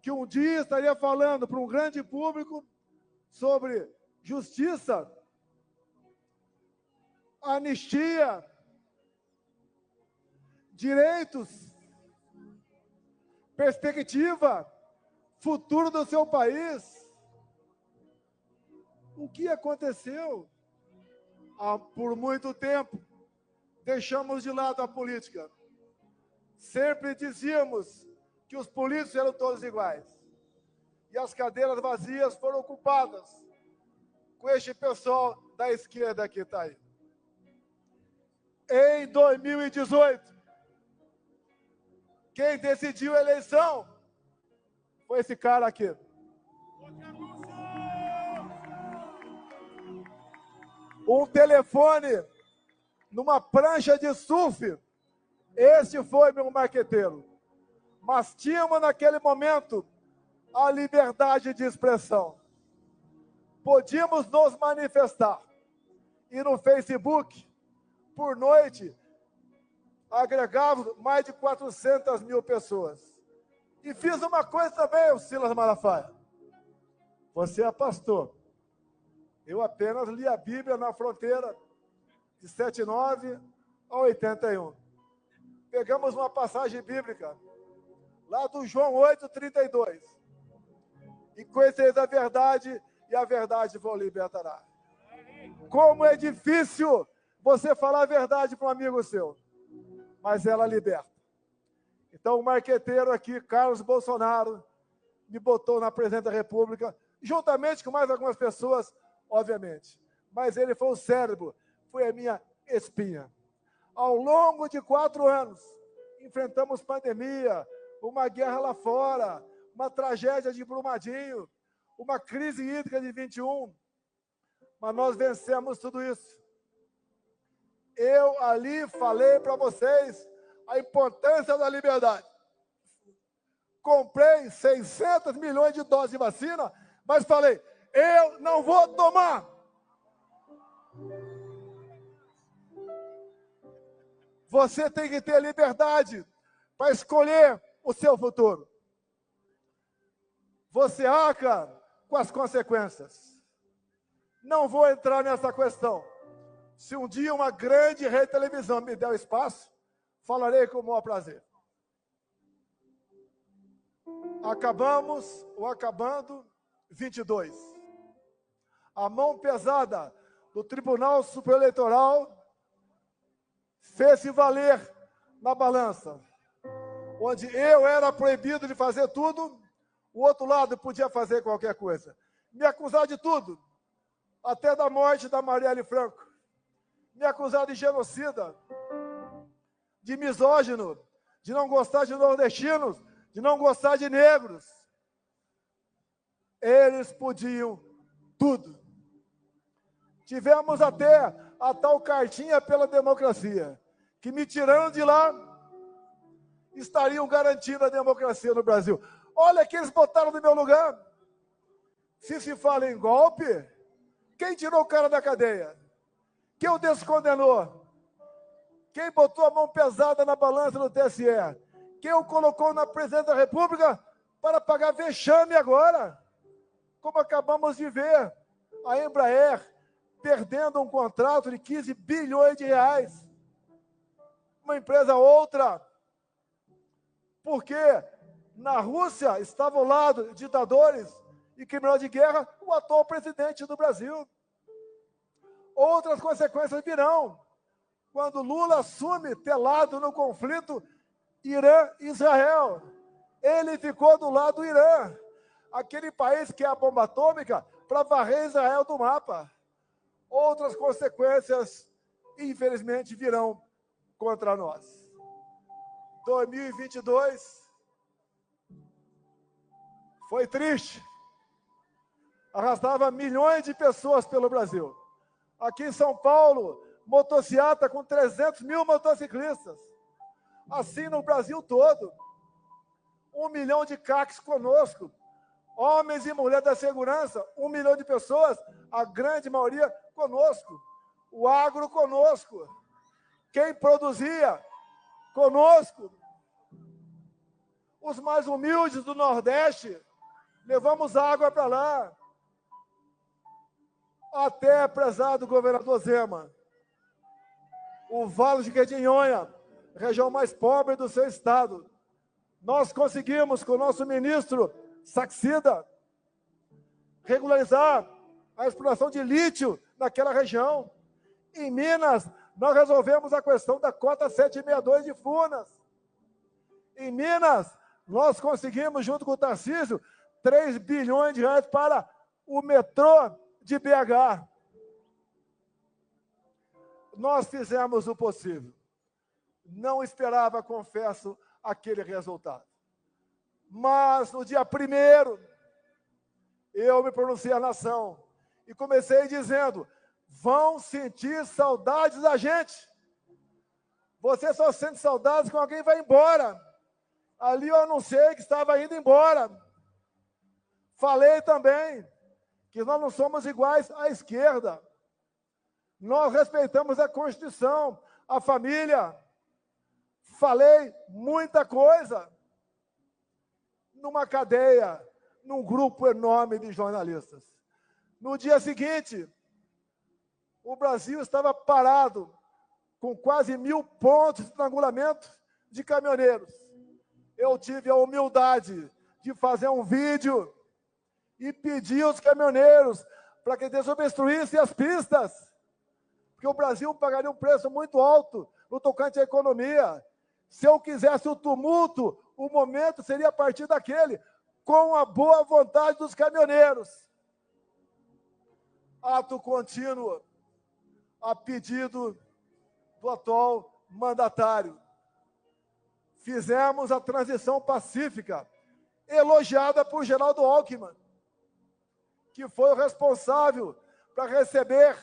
que um dia estaria falando para um grande público sobre justiça, anistia, direitos, perspectiva, futuro do seu país. O que aconteceu? Por muito tempo, deixamos de lado a política. Sempre dizíamos que os políticos eram todos iguais. E as cadeiras vazias foram ocupadas com este pessoal da esquerda que está aí. Em 2018, quem decidiu a eleição foi esse cara aqui. Um telefone numa prancha de surf. Este foi meu marqueteiro. Mas tínhamos naquele momento a liberdade de expressão. Podíamos nos manifestar. E no Facebook, por noite, agregávamos mais de 400 mil pessoas. E fiz uma coisa também, o Silas Malafaia. Você é pastor. Eu apenas li a Bíblia na fronteira de 79 a 81. Pegamos uma passagem bíblica, lá do João 8:32. E conhecereis a verdade, e a verdade vos libertará. Como é difícil você falar a verdade para um amigo seu, mas ela liberta. Então, o marqueteiro aqui, Carlos Bolsonaro, me botou na presidência da República, juntamente com mais algumas pessoas, obviamente. Mas ele foi o cérebro, foi a minha espinha. Ao longo de 4 anos, enfrentamos pandemia, uma guerra lá fora, uma tragédia de Brumadinho, uma crise hídrica de 21. Mas nós vencemos tudo isso. Eu ali falei para vocês a importância da liberdade. Comprei 600 milhões de doses de vacina, mas falei, eu não vou tomar. Você tem que ter liberdade para escolher o seu futuro. Você arca com as consequências. Não vou entrar nessa questão. Se um dia uma grande rede de televisão me der o espaço, falarei com o maior prazer. Acabando 22. A mão pesada do Tribunal Superior Eleitoral fez-se valer na balança, onde eu era proibido de fazer tudo, o outro lado podia fazer qualquer coisa. Me acusar de tudo, até da morte da Marielle Franco. Me acusar de genocida, de misógino, de não gostar de nordestinos, de não gostar de negros. Eles podiam tudo. Tivemos até a tal cartinha pela democracia, que me tirando de lá, estariam garantindo a democracia no Brasil. Olha que eles botaram no meu lugar. Se fala em golpe, quem tirou o cara da cadeia? Quem o descondenou? Quem botou a mão pesada na balança do TSE? Quem o colocou na presidência da República para pagar vexame agora? Como acabamos de ver, a Embraer perdendo um contrato de 15 bilhões de reais. Uma empresa outra. Porque na Rússia estava ao lado de ditadores e criminosos de guerra o atual presidente do Brasil. Outras consequências virão. Quando Lula assume telado no conflito Irã-Israel. Ele ficou do lado do Irã, aquele país que é a bomba atômica, para varrer Israel do mapa. Outras consequências, infelizmente, virão contra nós. 2022 foi triste. Arrastava milhões de pessoas pelo Brasil. Aqui em São Paulo, motociata com 300 mil motociclistas. Assim no Brasil todo. 1 milhão de CACs conosco. Homens e mulheres da segurança, 1 milhão de pessoas, a grande maioria conosco. O agro conosco. Quem produzia conosco. Os mais humildes do Nordeste, levamos água para lá. Até, prezado governador Zema, o Vale de Jequitinhonha, região mais pobre do seu estado, nós conseguimos, com o nosso ministro Saxida, regularizar a exploração de lítio naquela região. Em Minas, nós resolvemos a questão da cota 762 de Furnas. Em Minas, nós conseguimos, junto com o Tarcísio, 3 bilhões de reais para o metrô de BH. Nós fizemos o possível. Não esperava, confesso, aquele resultado. Mas, no dia 1º, eu me pronunciei à nação e comecei dizendo: vão sentir saudades da gente. Você só sente saudades quando alguém vai embora. Ali eu anunciei que estava indo embora. Falei também que nós não somos iguais à esquerda. Nós respeitamos a Constituição, a família. Falei muita coisa numa cadeia, num grupo enorme de jornalistas. No dia seguinte, o Brasil estava parado, com quase 1.000 pontos de estrangulamento de caminhoneiros. Eu tive a humildade de fazer um vídeo e pedir aos caminhoneiros para que desobstruíssem as pistas, porque o Brasil pagaria um preço muito alto no tocante à economia. Se eu quisesse o tumulto, o momento seria a partir daquele, com a boa vontade dos caminhoneiros. Ato contínuo, a pedido do atual mandatário. Fizemos a transição pacífica, elogiada por Geraldo Alckmin, que foi o responsável para receber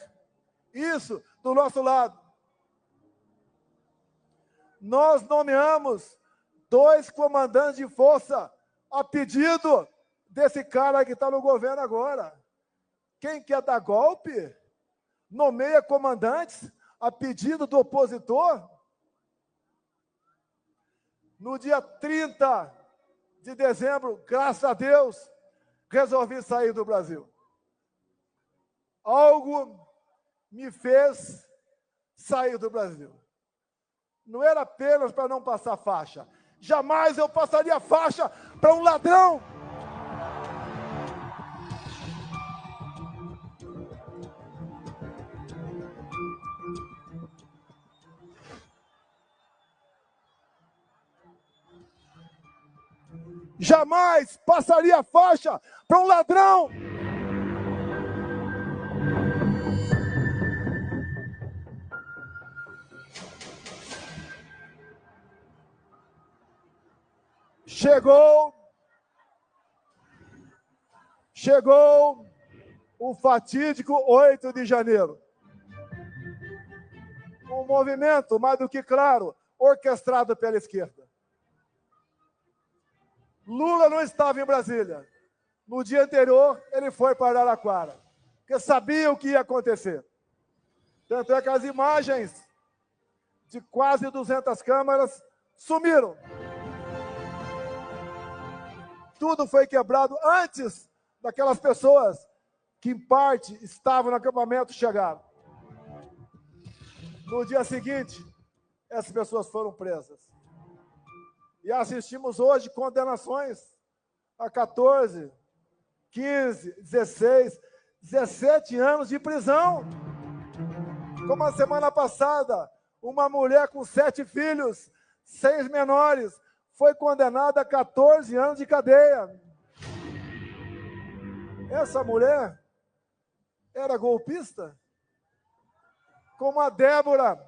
isso do nosso lado. Nós nomeamos 2 comandantes de força a pedido desse cara que está no governo agora. Quem quer dar golpe, nomeia comandantes a pedido do opositor. No dia 30 de dezembro, graças a Deus, resolvi sair do Brasil. Algo me fez sair do Brasil. Não era apenas para não passar faixa. Jamais eu passaria faixa para um ladrão. Jamais passaria faixa para um ladrão. Chegou o fatídico 8 de janeiro. Um movimento, mais do que claro, orquestrado pela esquerda. Lula não estava em Brasília. No dia anterior, ele foi para Araraquara, porque sabia o que ia acontecer. Tanto é que as imagens de quase 200 câmeras sumiram. Tudo foi quebrado antes daquelas pessoas que, em parte, estavam no acampamento chegaram. No dia seguinte, essas pessoas foram presas. E assistimos hoje condenações a 14, 15, 16, 17 anos de prisão. Como a semana passada, uma mulher com 7 filhos, 6 menores, foi condenada a 14 anos de cadeia. Essa mulher era golpista? Como a Débora,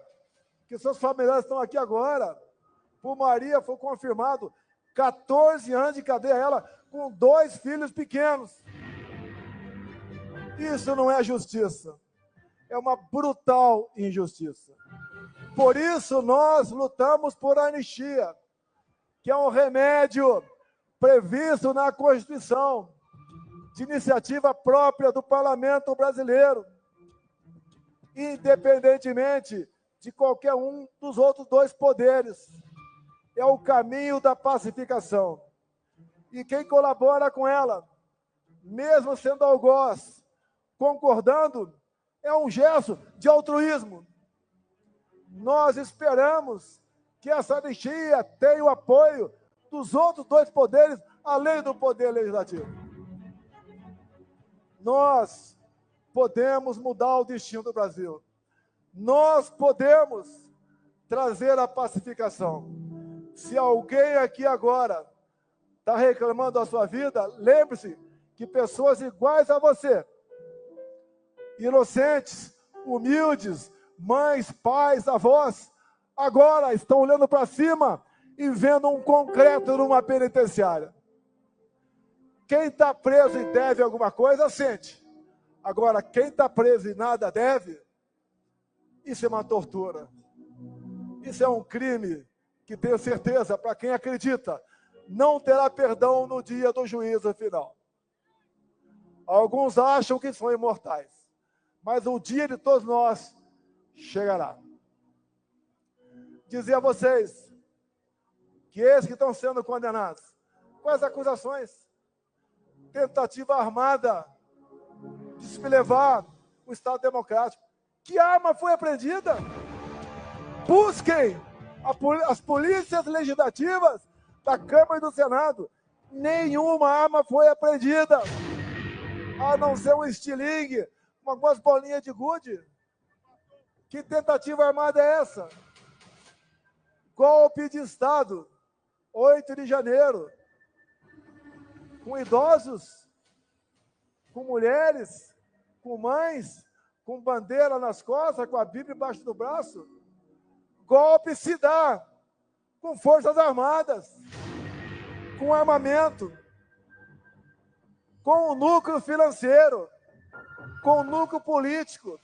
que seus familiares estão aqui agora. Por Maria foi confirmado 14 anos de cadeia, ela com 2 filhos pequenos. Isso não é justiça. É uma brutal injustiça. Por isso nós lutamos por anistia, que é um remédio previsto na Constituição, de iniciativa própria do Parlamento brasileiro, independentemente de qualquer um dos outros 2 poderes. É o caminho da pacificação. E quem colabora com ela, mesmo sendo algoz, concordando, é um gesto de altruísmo. Nós esperamos que essa anistia tenha o apoio dos outros dois poderes, além do poder legislativo. Nós podemos mudar o destino do Brasil. Nós podemos trazer a pacificação. Se alguém aqui agora está reclamando da sua vida, lembre-se que pessoas iguais a você, inocentes, humildes, mães, pais, avós, agora estão olhando para cima e vendo um concreto numa penitenciária. Quem está preso e deve alguma coisa, sente. Agora, quem está preso e nada deve, isso é uma tortura. Isso é um crime que, tenho certeza, para quem acredita, não terá perdão no dia do juízo final. Alguns acham que são imortais, mas o dia de todos nós chegará. Dizer a vocês que esses que estão sendo condenados, quais acusações? Tentativa armada de se levar o Estado Democrático. Que arma foi apreendida? Busquem as polícias legislativas da Câmara e do Senado. Nenhuma arma foi apreendida, a não ser um estilingue, algumas bolinhas de gude. Que tentativa armada é essa? Golpe de Estado, 8 de janeiro, com idosos, com mulheres, com mães, com bandeira nas costas, com a Bíblia embaixo do braço. Golpe se dá com forças armadas, com armamento, com o núcleo financeiro, com o núcleo político,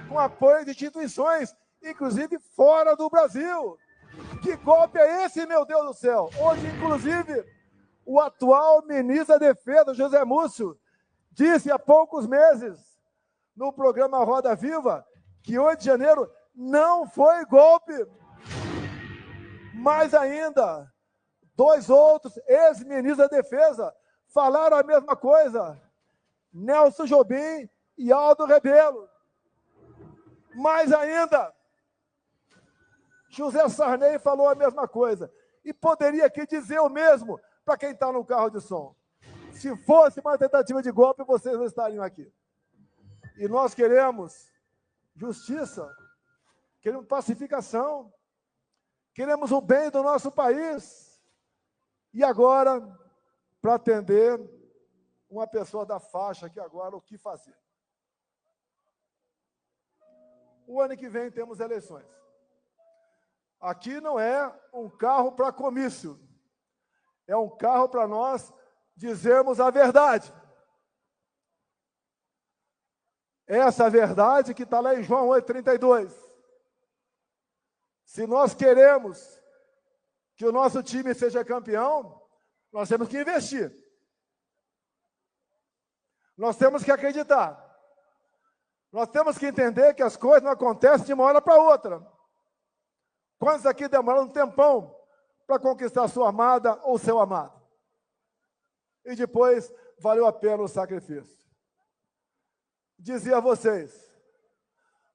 com apoio de instituições, inclusive fora do Brasil. Que golpe é esse, meu Deus do céu? Hoje, inclusive, o atual ministro da Defesa, José Múcio, disse há poucos meses, no programa Roda Viva, que 8 de janeiro não foi golpe. Mais ainda, 2 outros ex-ministros da Defesa falaram a mesma coisa. Nelson Jobim e Aldo Rebelo. Mais ainda, José Sarney falou a mesma coisa. E poderia aqui dizer o mesmo para quem está no carro de som. Se fosse uma tentativa de golpe, vocês não estariam aqui. E nós queremos justiça, queremos pacificação, queremos o bem do nosso país. E agora, para atender uma pessoa da faixa aqui agora, o que fazer? O ano que vem temos eleições. Aqui não é um carro para comício, é um carro para nós dizermos a verdade. Essa verdade que está lá em João 8,32. Se nós queremos que o nosso time seja campeão, nós temos que investir. Nós temos que acreditar. Nós temos que entender que as coisas não acontecem de uma hora para outra. Quantos aqui demoraram um tempão para conquistar sua amada ou seu amado? E depois valeu a pena o sacrifício. Dizia a vocês,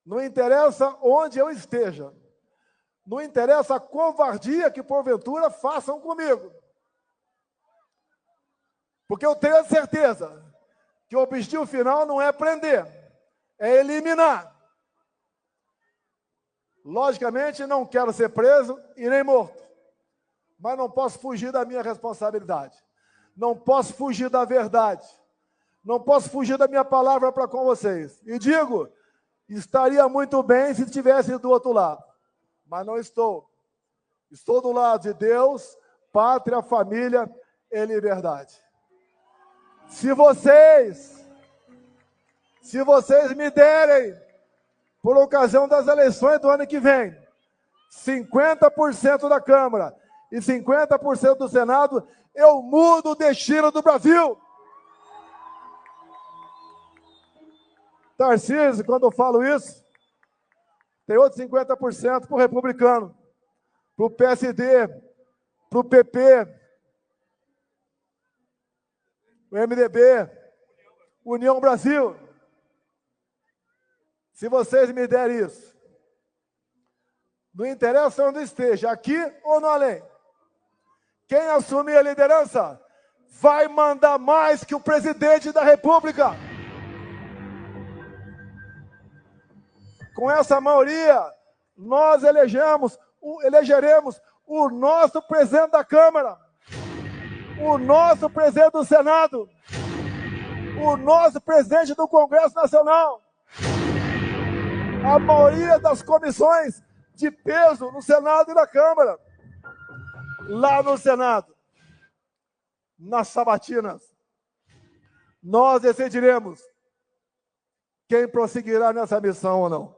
não interessa onde eu esteja, não interessa a covardia que porventura façam comigo. Porque eu tenho a certeza que o objetivo final não é prender, é eliminar. Logicamente, não quero ser preso e nem morto, mas não posso fugir da minha responsabilidade. Não posso fugir da verdade. Não posso fugir da minha palavra para com vocês. E digo, estaria muito bem se estivesse do outro lado, mas não estou. Estou do lado de Deus, pátria, família e liberdade. Se vocês me derem, por ocasião das eleições do ano que vem, 50% da Câmara e 50% do Senado, eu mudo o destino do Brasil. Tarcísio, quando eu falo isso, tem outros 50% para o republicano, para o PSD, para o PP, o MDB, União Brasil. Se vocês me derem isso, não interessa onde esteja, aqui ou no além, quem assumir a liderança vai mandar mais que o presidente da República. Com essa maioria, nós elegeremos o nosso presidente da Câmara, o nosso presidente do Senado, o nosso presidente do Congresso Nacional, a maioria das comissões de peso no Senado e na Câmara. Lá no Senado, nas sabatinas, nós decidiremos quem prosseguirá nessa missão ou não.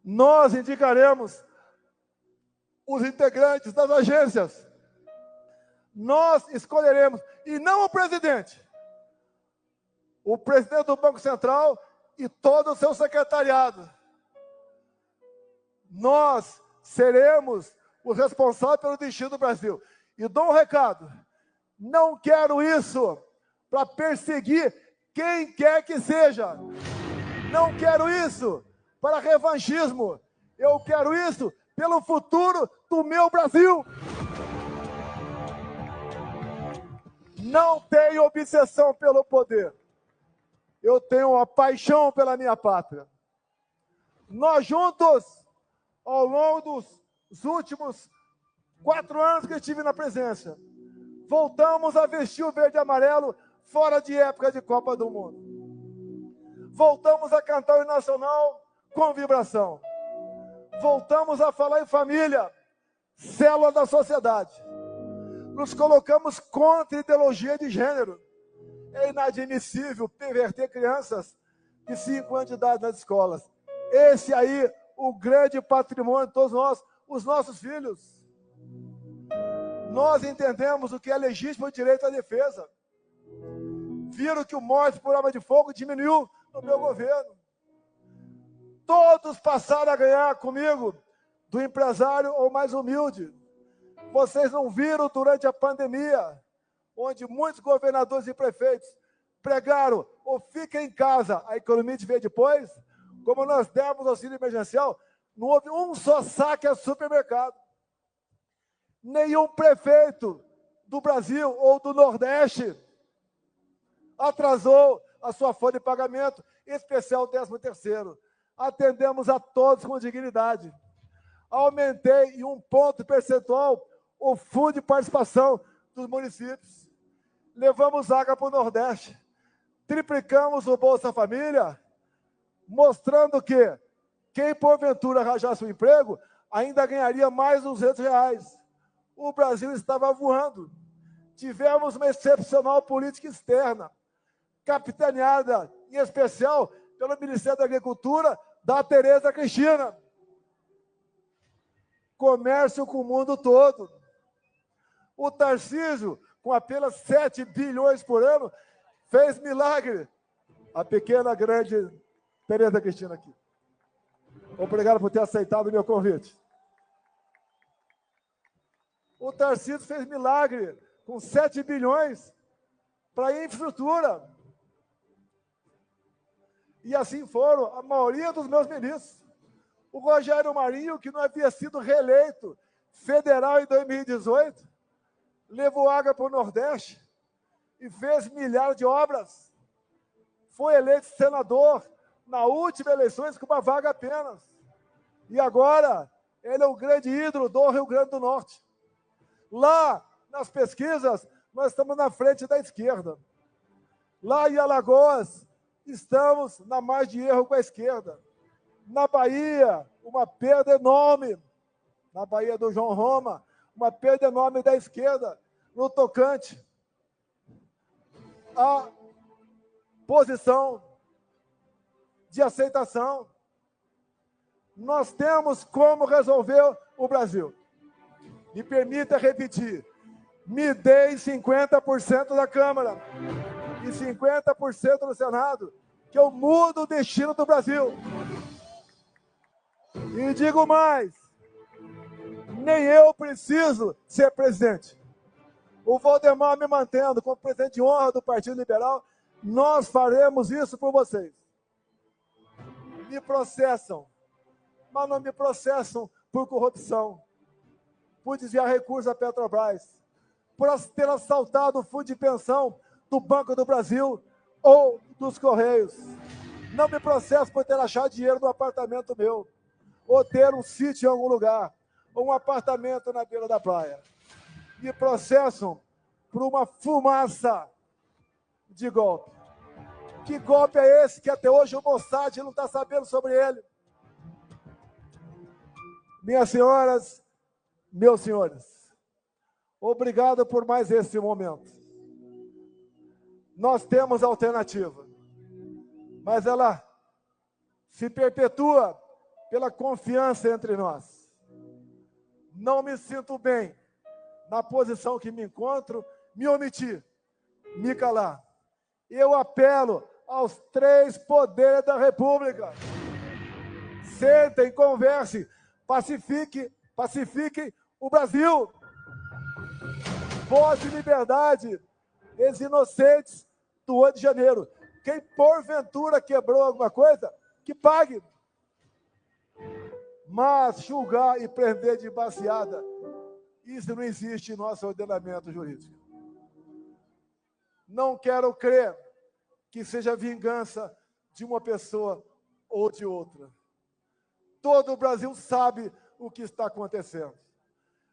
Nós indicaremos os integrantes das agências. Nós escolheremos, e não o presidente do Banco Central e todo o seu secretariado. Nós seremos os responsáveis pelo destino do Brasil. E dou um recado, não quero isso para perseguir quem quer que seja. Não quero isso para revanchismo. Eu quero isso pelo futuro do meu Brasil. Não tenho obsessão pelo poder. Eu tenho uma paixão pela minha pátria. Nós juntos, ao longo dos últimos 4 anos que estive na presidência, voltamos a vestir o verde e amarelo fora de época de Copa do Mundo. Voltamos a cantar o hino nacional com vibração. Voltamos a falar em família, célula da sociedade. Nos colocamos contra a ideologia de gênero. É inadmissível perverter crianças de 5 anos de idade nas escolas. Esse aí, o grande patrimônio de todos nós, os nossos filhos. Nós entendemos o que é legítimo direito à defesa. Viram que o morte por arma de fogo diminuiu no meu governo. Todos passaram a ganhar comigo, do empresário ou mais humilde. Vocês não viram durante a pandemia, onde muitos governadores e prefeitos pregaram ou fiquem em casa, a economia te vê depois? Como nós demos auxílio emergencial, não houve um só saque a supermercado. Nenhum prefeito do Brasil ou do Nordeste atrasou a sua folha de pagamento, em especial o 13º. Atendemos a todos com dignidade. Aumentei em 1 ponto percentual o fundo de participação dos municípios. Levamos água para o Nordeste. Triplicamos o Bolsa Família, mostrando que quem porventura arranjasse um emprego ainda ganharia mais R$200. O Brasil estava voando. Tivemos uma excepcional política externa, capitaneada, em especial, pelo Ministério da Agricultura, da Tereza Cristina. Comércio com o mundo todo. O Tarcísio, com apenas 7 bilhões por ano, fez milagre. A pequena, grande Tereza Cristina aqui. Obrigado por ter aceitado o meu convite. O Tarcísio fez milagre com 7 bilhões para infraestrutura. E assim foram a maioria dos meus ministros. O Rogério Marinho, que não havia sido reeleito federal em 2018, levou água para o Nordeste e fez milhares de obras. Foi eleito senador na última eleições com uma vaga apenas. E agora, ele é o grande ídolo do Rio Grande do Norte. Lá, nas pesquisas, nós estamos na frente da esquerda. Lá em Alagoas, estamos na margem de erro com a esquerda. Na Bahia, uma perda enorme. Na Bahia do João Roma, uma perda enorme da esquerda. No tocante à posição de aceitação. Nós temos como resolver o Brasil. Me permita repetir. Me deem 50% da Câmara e 50% do Senado, que eu mudo o destino do Brasil. E digo mais, nem eu preciso ser presidente. o Valdemar me mantendo como presidente de honra do Partido Liberal, nós faremos isso por vocês. Me processam, mas não me processam por corrupção, por desviar recursos da Petrobras, por ter assaltado o fundo de pensão do Banco do Brasil ou dos Correios. Não me processam por ter achado dinheiro no apartamento meu, ou ter um sítio em algum lugar, ou um apartamento na beira da praia. Me processam por uma fumaça de golpe. Que golpe é esse que até hoje o Mossad não está sabendo sobre ele? Minhas senhoras, meus senhores, obrigado por mais esse momento. Nós temos alternativa, mas ela se perpetua pela confiança entre nós. Não me sinto bem na posição que me encontro, me omitir, me calar. Eu apelo aos três poderes da República. Sentem, conversem, pacifiquem o Brasil. Voz de liberdade, ex inocentes do 8 de janeiro. Quem porventura quebrou alguma coisa, que pague. Mas julgar e prender de baseada, isso não existe em nosso ordenamento jurídico. Não quero crer que seja vingança de uma pessoa ou de outra. Todo o Brasil sabe o que está acontecendo.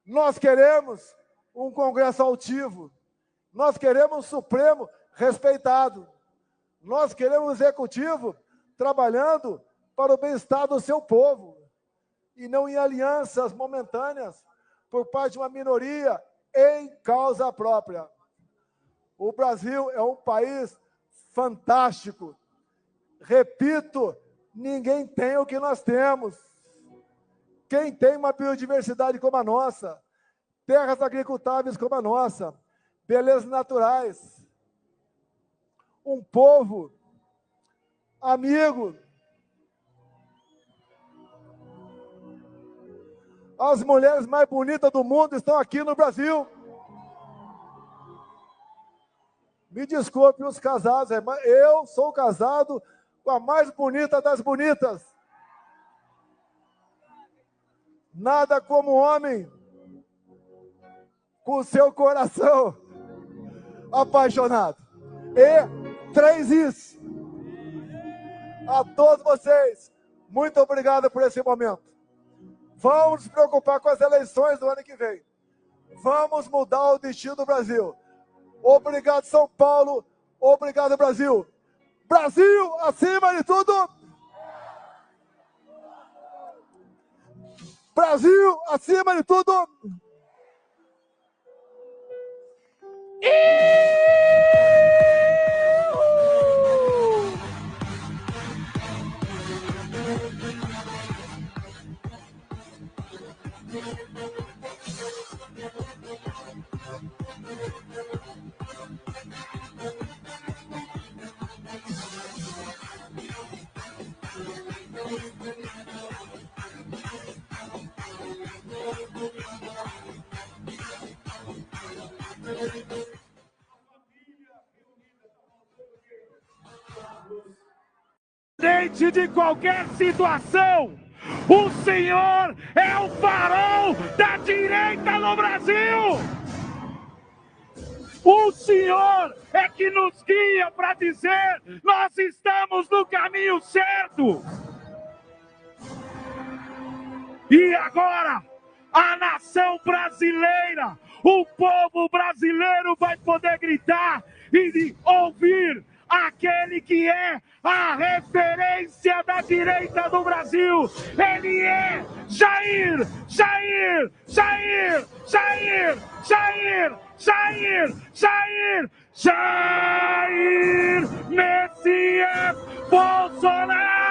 Nós queremos um Congresso altivo. Nós queremos um Supremo respeitado. Nós queremos um Executivo trabalhando para o bem-estar do seu povo e não em alianças momentâneas por parte de uma minoria em causa própria. O Brasil é um país fantástico. Repito, ninguém tem o que nós temos. Quem tem uma biodiversidade como a nossa, terras agricultáveis como a nossa, belezas naturais, um povo amigo, as mulheres mais bonitas do mundo estão aqui no Brasil. Me desculpe os casados, mas eu sou casado com a mais bonita das bonitas. Nada como homem com seu coração apaixonado. E 3 is. A todos vocês, muito obrigado por esse momento. Vamos nos preocupar com as eleições do ano que vem. Vamos mudar o destino do Brasil. Obrigado, São Paulo. Obrigado, Brasil. Brasil, acima de tudo. Brasil, acima de tudo. Independente de qualquer situação, o senhor é o farol da direita no Brasil. O senhor é que nos guia para dizer: nós estamos no caminho certo. E agora, a nação brasileira, o povo brasileiro vai poder gritar e ouvir aquele que é a referência da direita do Brasil. Ele é Jair, Jair, Jair, Jair, Jair, Jair, Jair, Jair Messias Bolsonaro!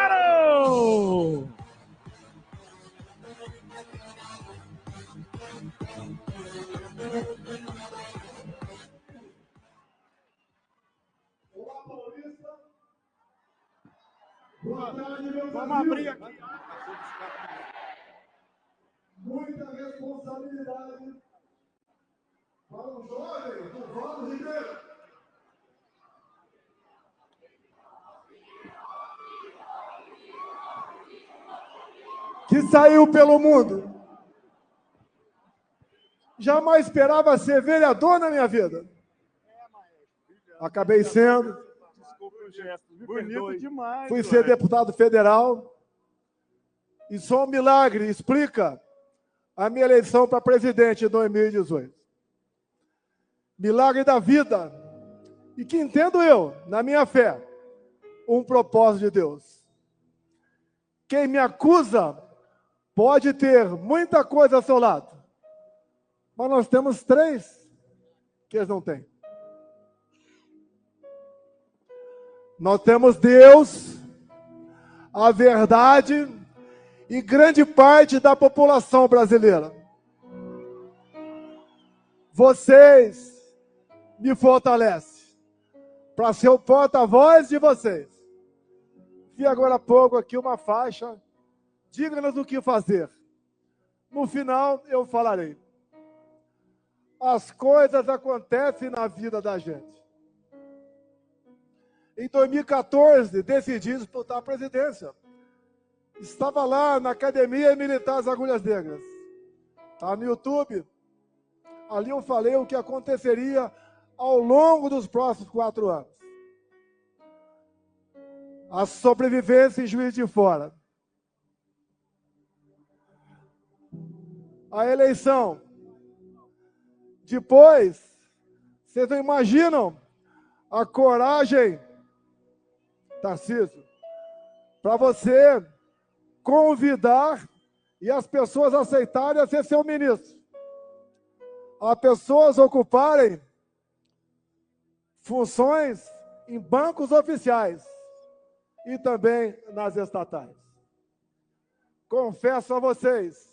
Boa tarde, meu Brasil. Vamos abrir aqui. Muita responsabilidade para um jovem, Duvano Ribeiro. Que saiu pelo mundo. Jamais esperava ser vereador na minha vida. Acabei sendo. Desculpa o gesto. Bonito demais. Fui ser deputado federal. E só um milagre explica a minha eleição para presidente em 2018. Milagre da vida. E que entendo eu, na minha fé, um propósito de Deus. Quem me acusa pode ter muita coisa ao seu lado. Mas nós temos 3 que eles não têm. Nós temos Deus, a verdade e grande parte da população brasileira. Vocês me fortalecem para ser o porta-voz de vocês. Vi agora há pouco aqui uma faixa, diga-nos o que fazer. No final eu falarei. As coisas acontecem na vida da gente. Em 2014, decidi disputar a presidência. Estava lá na Academia Militar das Agulhas Negras. Está no YouTube. Ali eu falei o que aconteceria ao longo dos próximos 4 anos. A sobrevivência em Juiz de Fora. A eleição. Depois, vocês não imaginam a coragem, Tarcísio, para você convidar e as pessoas aceitarem a ser seu ministro. As pessoas ocuparem funções em bancos oficiais e também nas estatais. Confesso a vocês,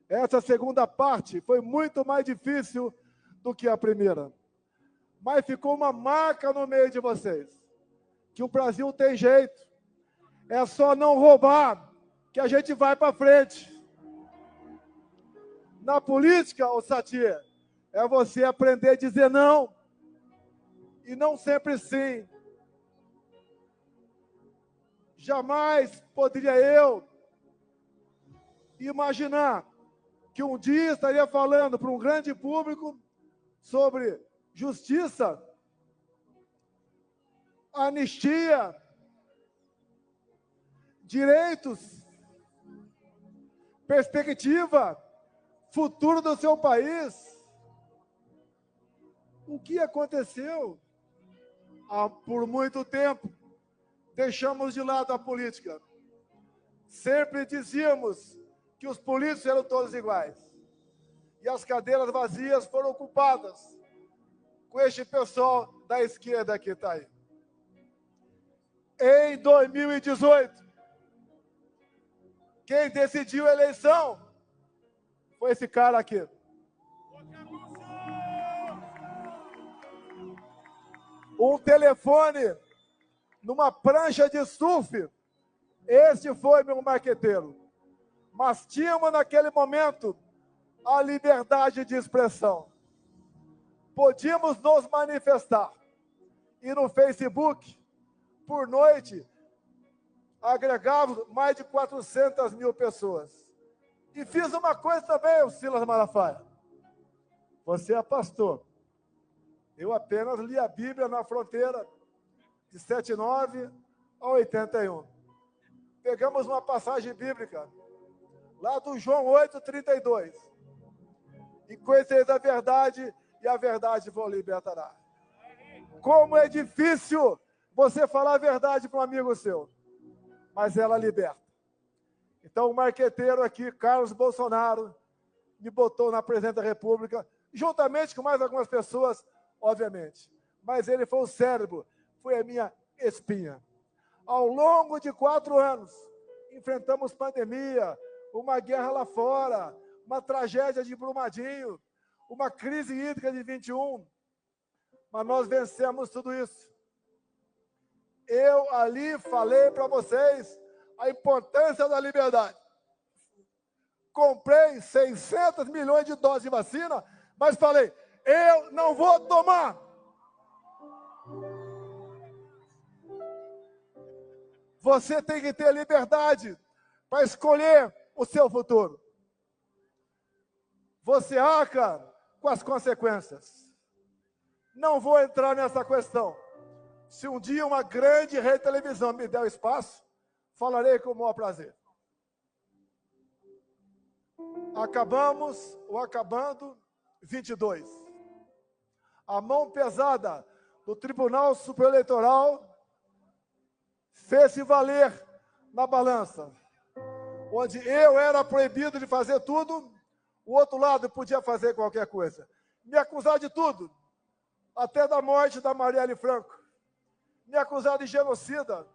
essa segunda parte foi muito mais difícil do que a primeira. Mas ficou uma marca no meio de vocês, que o Brasil tem jeito. É só não roubar, que a gente vai para frente. Na política, ô Satir, é você aprender a dizer não, e não sempre sim. Jamais poderia eu imaginar que um dia estaria falando para um grande público sobre justiça, anistia, direitos, perspectiva, futuro do seu país. O que aconteceu? Por muito tempo, deixamos de lado a política. Sempre dizíamos que os políticos eram todos iguais. E as cadeiras vazias foram ocupadas com este pessoal da esquerda que está aí. Em 2018, quem decidiu a eleição foi esse cara aqui. Um telefone numa prancha de surf. Este foi meu marqueteiro. Mas tínhamos naquele momento a liberdade de expressão. Podíamos nos manifestar. E no Facebook, por noite, agregávamos mais de 400 mil pessoas. E fiz uma coisa também, o Silas Malafaia. Você é pastor. Eu apenas li a Bíblia na fronteira de 79 a 81. Pegamos uma passagem bíblica, lá do João 8:32. E conhecereis a verdade, e a verdade vos libertará. Como é difícil você falar a verdade para um amigo seu, mas ela liberta. Então, o marqueteiro aqui, Carlos Bolsonaro, me botou na presidência da República, juntamente com mais algumas pessoas, obviamente. Mas ele foi o cérebro, foi a minha espinha. Ao longo de 4 anos, enfrentamos pandemia, uma guerra lá fora, uma tragédia de Brumadinho, uma crise hídrica de 21. Mas nós vencemos tudo isso. Eu ali falei para vocês a importância da liberdade. Comprei 600 milhões de doses de vacina, mas falei, Eu não vou tomar. Você tem que ter liberdade para escolher o seu futuro. Você arca com as consequências. Não vou entrar nessa questão. Se um dia uma grande rede de televisão me der o espaço, falarei com o maior prazer. Acabando 22. A mão pesada do Tribunal Superior Eleitoral fez-se valer na balança, onde eu era proibido de fazer tudo, o outro lado podia fazer qualquer coisa. Me acusar de tudo, até da morte da Marielle Franco. Me acusar de genocida,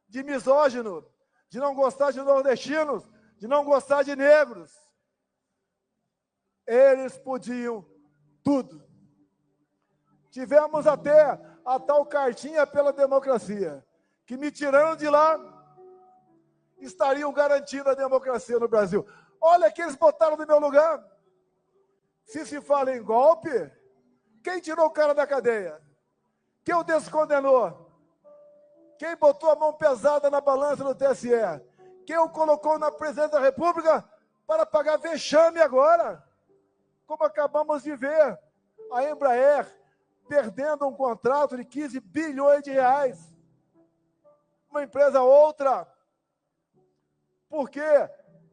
de misógino, de não gostar de nordestinos, de não gostar de negros. Eles podiam tudo. Tivemos até a tal cartinha pela democracia, que me tirando de lá, estariam garantindo a democracia no Brasil. Olha que eles botaram no meu lugar. Se fala em golpe, quem tirou o cara da cadeia? Quem o descondenou? Quem botou a mão pesada na balança do TSE? Quem o colocou na presidência da República para pagar vexame agora? Como acabamos de ver, a Embraer perdendo um contrato de 15 bilhões de reais. Uma empresa outra. Porque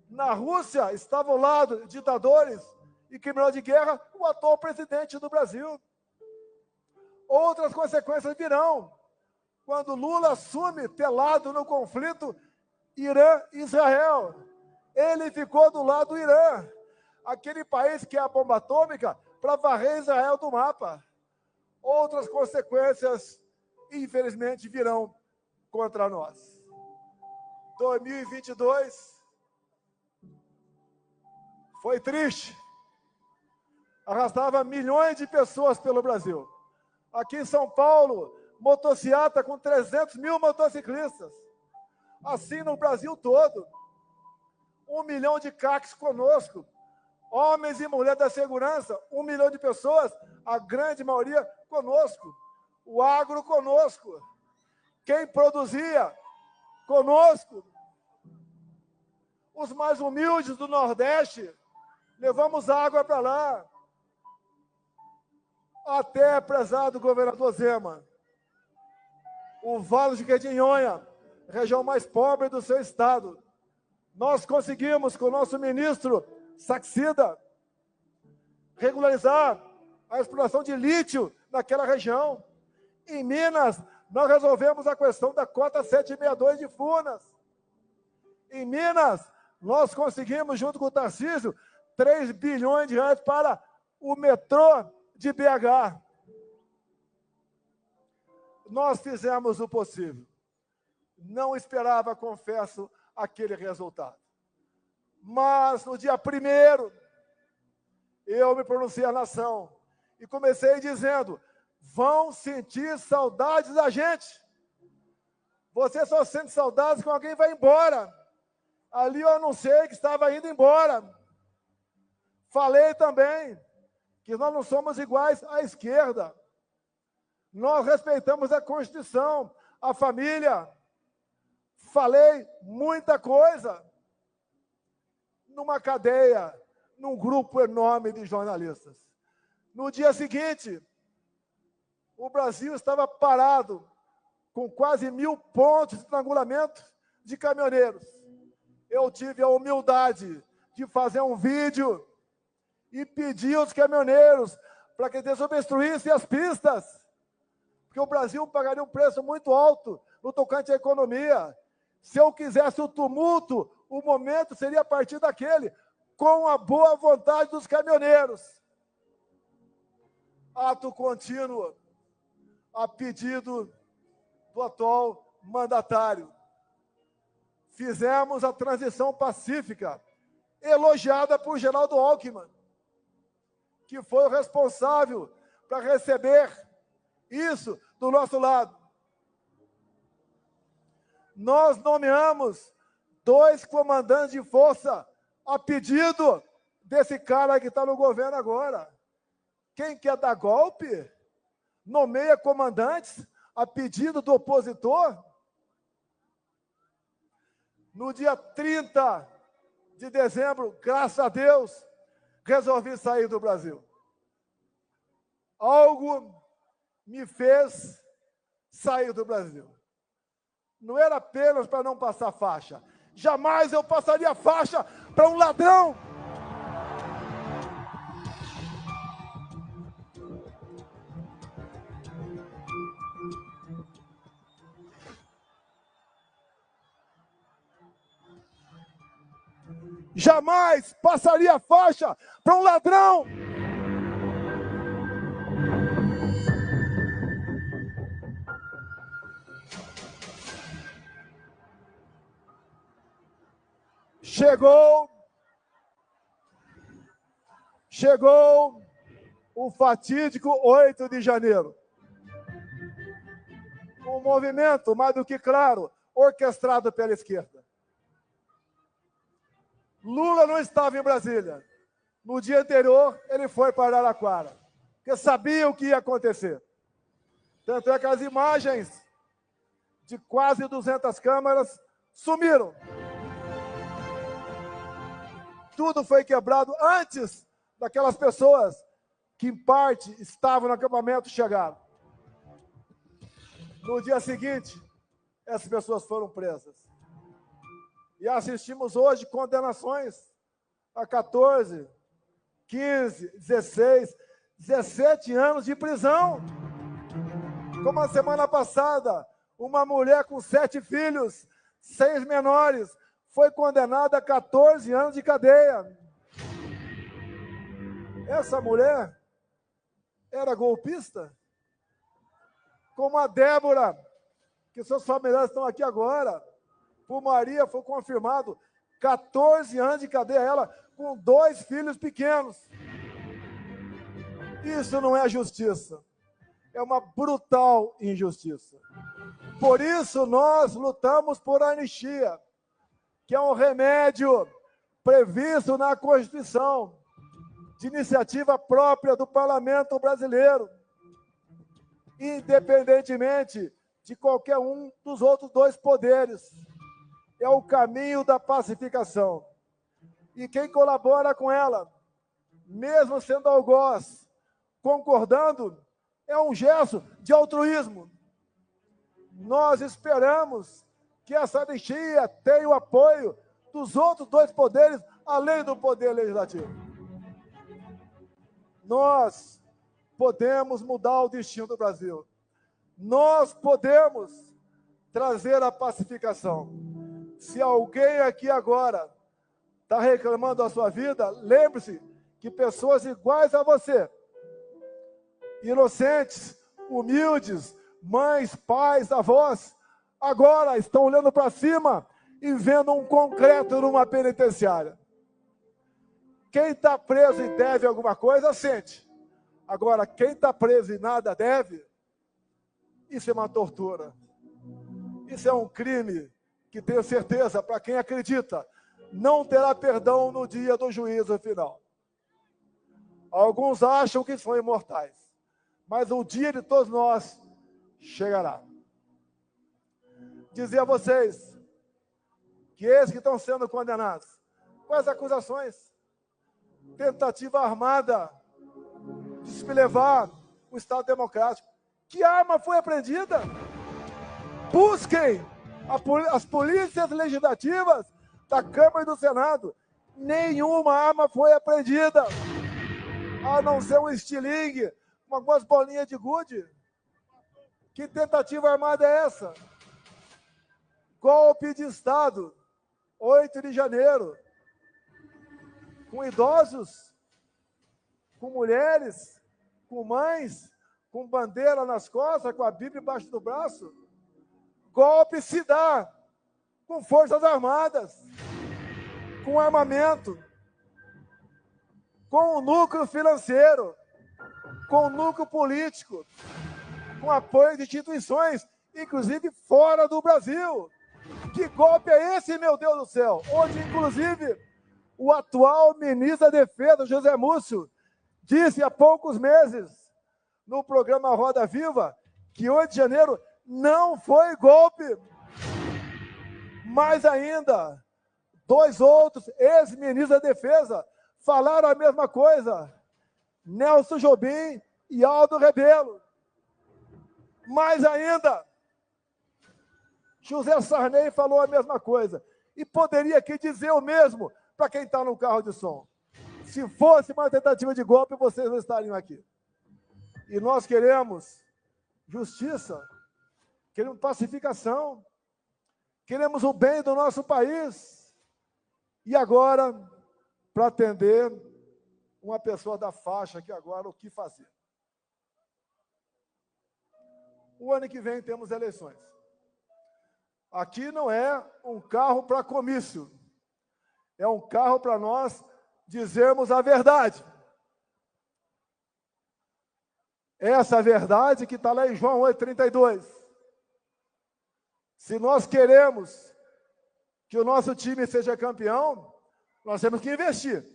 na Rússia estava ao lado de ditadores e criminosos de guerra o atual presidente do Brasil. Outras consequências virão quando Lula assume telado no conflito Irã-Israel. Ele ficou do lado do Irã, aquele país que é a bomba atômica, para varrer Israel do mapa. Outras consequências, infelizmente, virão contra nós. 2022 foi triste. Arrastava milhões de pessoas pelo Brasil. Aqui em São Paulo, motociata com 300 mil motociclistas. Assim no Brasil todo. 1 milhão de CACs conosco. Homens e mulheres da segurança, 1 milhão de pessoas, a grande maioria conosco. O agro conosco. Quem produzia? Conosco. Os mais humildes do Nordeste, levamos água para lá. Até, prezado governador Zema, o Vale de Jequitinhonha, região mais pobre do seu estado, nós conseguimos, com o nosso ministro Saxida, regularizar a exploração de lítio naquela região. Em Minas, nós resolvemos a questão da cota 762 de Furnas. Em Minas, nós conseguimos, junto com o Tarcísio, 3 bilhões de reais para o metrô de BH. Nós fizemos o possível. Não esperava, confesso, aquele resultado. Mas, no dia 1º, eu me pronunciei à nação e comecei dizendo: vão sentir saudades da gente. Você só sente saudades quando alguém vai embora. Ali eu anunciei que estava indo embora. Falei também que nós não somos iguais à esquerda. Nós respeitamos a Constituição, a família. Falei muita coisa numa cadeia, num grupo enorme de jornalistas. No dia seguinte, o Brasil estava parado, com quase 1.000 pontos de estrangulamento de caminhoneiros. Eu tive a humildade de fazer um vídeo e pedir aos caminhoneiros para que desobstruíssem as pistas, porque o Brasil pagaria um preço muito alto no tocante à economia. Se eu quisesse o tumulto, o momento seria a partir daquele, com a boa vontade dos caminhoneiros. Ato contínuo, a pedido do atual mandatário. Fizemos a transição pacífica, elogiada por Geraldo Alckmin, que foi o responsável para receber isso do nosso lado. Nós nomeamos 2 comandantes de força a pedido desse cara que está no governo agora. Quem quer dar golpe, nomeia comandantes a pedido do opositor. No dia 30 de dezembro, graças a Deus, resolvi sair do Brasil. Algo me fez sair do Brasil. Não era apenas para não passar faixa. Jamais eu passaria faixa para um ladrão. Jamais passaria faixa para um ladrão. Chegou o fatídico 8 de janeiro. Um movimento, mais do que claro, orquestrado pela esquerda. Lula não estava em Brasília. No dia anterior, ele foi para Araraquara, porque sabia o que ia acontecer. Tanto é que as imagens de quase 200 câmaras sumiram. Tudo foi quebrado antes daquelas pessoas que, em parte, estavam no acampamento chegaram. No dia seguinte, essas pessoas foram presas. E assistimos hoje condenações a 14, 15, 16, 17 anos de prisão. Como a semana passada, uma mulher com 7 filhos, 6 menores, foi condenada a 14 anos de cadeia. Essa mulher era golpista? Como a Débora, que seus familiares estão aqui agora. Por Maria foi confirmado 14 anos de cadeia, ela com 2 filhos pequenos. Isso não é justiça. É uma brutal injustiça. Por isso nós lutamos por anistia, que é um remédio previsto na Constituição, de iniciativa própria do Parlamento brasileiro, independentemente de qualquer um dos outros 2 poderes. É o caminho da pacificação. E quem colabora com ela, mesmo sendo algoz, concordando, é um gesto de altruísmo. Nós esperamos que essa anistia tenha o apoio dos outros 2 poderes, além do poder legislativo. Nós podemos mudar o destino do Brasil. Nós podemos trazer a pacificação. Se alguém aqui agora está reclamando da sua vida, lembre-se que pessoas iguais a você, inocentes, humildes, mães, pais, avós, agora estão olhando para cima e vendo um concreto numa penitenciária. Quem está preso e deve alguma coisa, sente. Agora, quem está preso e nada deve, isso é uma tortura. Isso é um crime que, tenho certeza, para quem acredita, não terá perdão no dia do juízo final. Alguns acham que são imortais, mas o dia de todos nós chegará. Dizer a vocês que esses que estão sendo condenados, quais acusações? Tentativa armada de se levar o Estado Democrático. Que arma foi apreendida? Busquem as polícias legislativas da Câmara e do Senado. Nenhuma arma foi apreendida, a não ser um estilingue, algumas bolinhas de gude. Que tentativa armada é essa? Golpe de Estado, 8 de janeiro, com idosos, com mulheres, com mães, com bandeira nas costas, com a Bíblia embaixo do braço. Golpe se dá com forças armadas, com armamento, com o núcleo financeiro, com o núcleo político, com apoio de instituições, inclusive fora do Brasil. Que golpe é esse, meu Deus do céu? Onde, inclusive, o atual ministro da Defesa, José Múcio, disse há poucos meses, no programa Roda Viva, que 8 de janeiro não foi golpe. Mais ainda, 2 outros ex-ministros da Defesa falaram a mesma coisa. Nelson Jobim e Aldo Rebelo. Mais ainda, José Sarney falou a mesma coisa. E poderia aqui dizer o mesmo para quem está no carro de som. Se fosse uma tentativa de golpe, vocês não estariam aqui. E nós queremos justiça, queremos pacificação, queremos o bem do nosso país. E agora, para atender uma pessoa da faixa aqui agora, o que fazer? O ano que vem temos eleições. Aqui não é um carro para comício, é um carro para nós dizermos a verdade. Essa verdade que está lá em João 8,32. Se nós queremos que o nosso time seja campeão, nós temos que investir.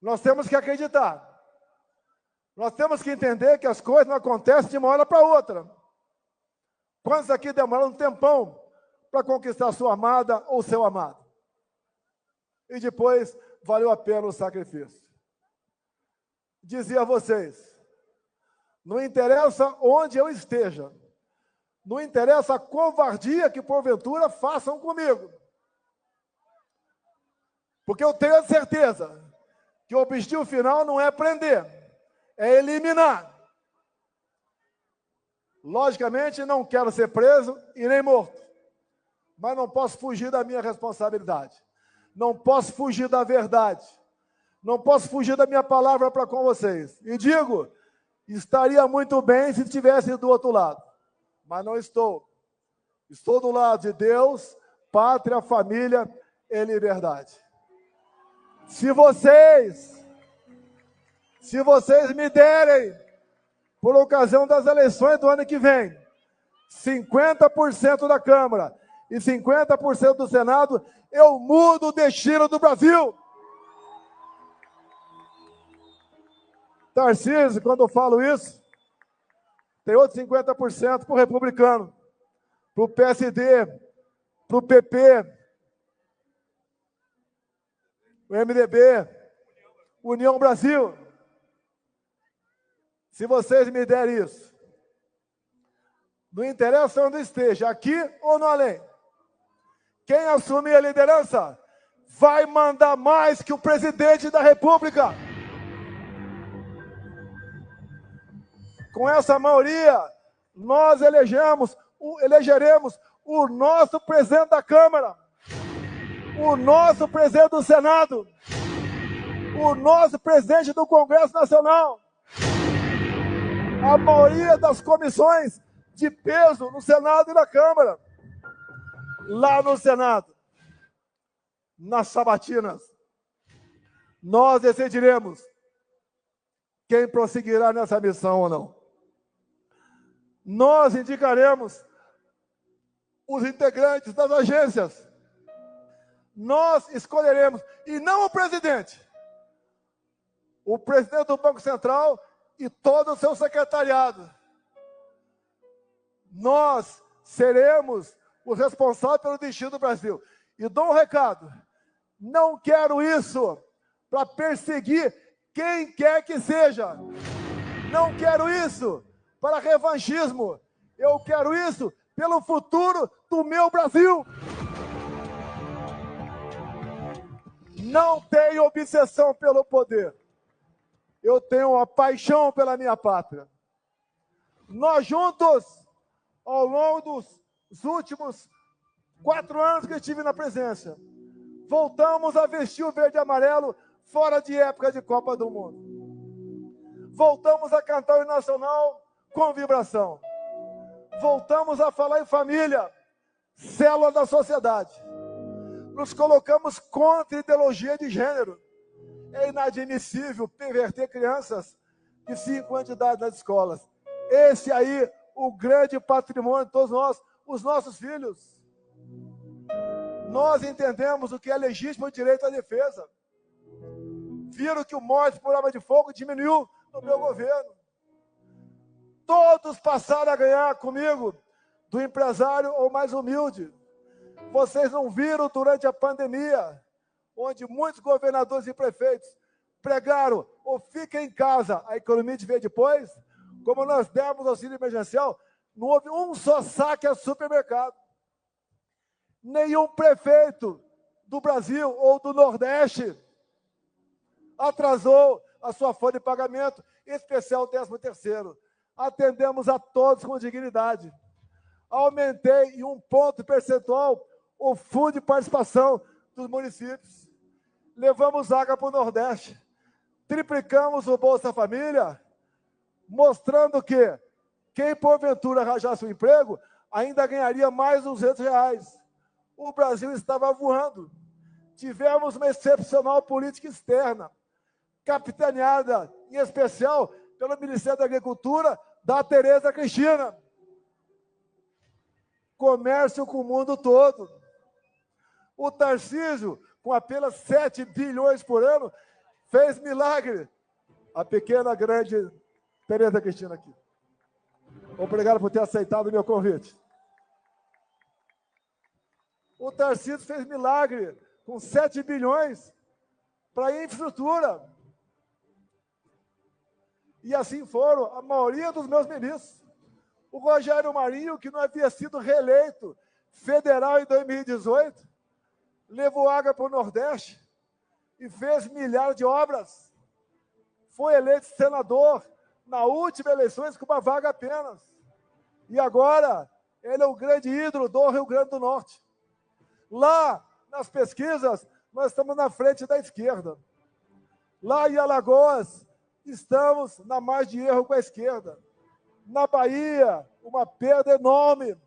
Nós temos que acreditar. Nós temos que entender que as coisas não acontecem de uma hora para outra. Quantos aqui demoraram um tempão para conquistar sua amada ou seu amado? E depois valeu a pena o sacrifício. Dizia a vocês, não interessa onde eu esteja, não interessa a covardia que porventura façam comigo. Porque eu tenho a certeza que o objetivo final não é prender, é eliminar. Logicamente, não quero ser preso e nem morto, mas não posso fugir da minha responsabilidade. Não posso fugir da verdade. Não posso fugir da minha palavra para com vocês. E digo, estaria muito bem se estivesse do outro lado, mas não estou. Estou do lado de Deus, pátria, família e liberdade. Se vocês me derem, por ocasião das eleições do ano que vem, 50% da Câmara e 50% do Senado, eu mudo o destino do Brasil. Tarcísio, quando eu falo isso, tem outros 50% para o republicano, para o PSD, para o PP, o MDB, União Brasil. Se vocês me derem isso, não interessa onde esteja, aqui ou no além, quem assumir a liderança vai mandar mais que o presidente da República. Com essa maioria, nós elegeremos o nosso presidente da Câmara, o nosso presidente do Senado, o nosso presidente do Congresso Nacional, a maioria das comissões de peso no Senado e na Câmara. Lá no Senado, nas sabatinas, nós decidiremos quem prosseguirá nessa missão ou não. Nós indicaremos os integrantes das agências. Nós escolheremos, e não o presidente do Banco Central e todo o seu secretariado. Nós seremos os responsáveis pelo destino do Brasil. E dou um recado, não quero isso para perseguir quem quer que seja. Não quero isso para revanchismo. Eu quero isso pelo futuro do meu Brasil. Não tenho obsessão pelo poder. Eu tenho uma paixão pela minha pátria. Nós juntos, ao longo dos últimos 4 anos que estive na presidência, voltamos a vestir o verde e amarelo fora de época de Copa do Mundo. Voltamos a cantar o hino nacional com vibração. Voltamos a falar em família, célula da sociedade. Nos colocamos contra a ideologia de gênero. É inadmissível perverter crianças de 5 anos de idade nas escolas. Esse aí, o grande patrimônio de todos nós, os nossos filhos. Nós entendemos o que é legítimo direito à defesa. viram que o morte por arma de fogo diminuiu no meu governo. Todos passaram a ganhar comigo, do empresário ou mais humilde. Vocês não viram durante a pandemia, onde muitos governadores e prefeitos pregaram ou fiquem em casa, a economia de ver depois, como nós demos auxílio emergencial, não houve um só saque a supermercado. Nenhum prefeito do Brasil ou do Nordeste atrasou a sua folha de pagamento, em especial o 13º. Atendemos a todos com dignidade. Aumentei em 1 ponto percentual o fundo de participação dos municípios. Levamos água para o Nordeste. Triplicamos o Bolsa Família, mostrando que quem porventura arranjasse um emprego ainda ganharia mais R$200. O Brasil estava voando. Tivemos uma excepcional política externa, capitaneada, em especial, pelo Ministério da Agricultura, da Tereza Cristina. Comércio com o mundo todo. O Tarcísio, com apenas 7 bilhões por ano, fez milagre. A pequena, grande Tereza Cristina aqui. Obrigado por ter aceitado o meu convite. O Tarcísio fez milagre com 7 bilhões para infraestrutura. E assim foram a maioria dos meus ministros. O Rogério Marinho, que não havia sido reeleito federal em 2018, levou água para o Nordeste e fez milhares de obras. Foi eleito senador na última eleições com uma vaga apenas. E agora, ele é o grande ídolo do Rio Grande do Norte. Lá, nas pesquisas, nós estamos na frente da esquerda. Lá em Alagoas, estamos na margem de erro com a esquerda. Na Bahia, uma perda enorme.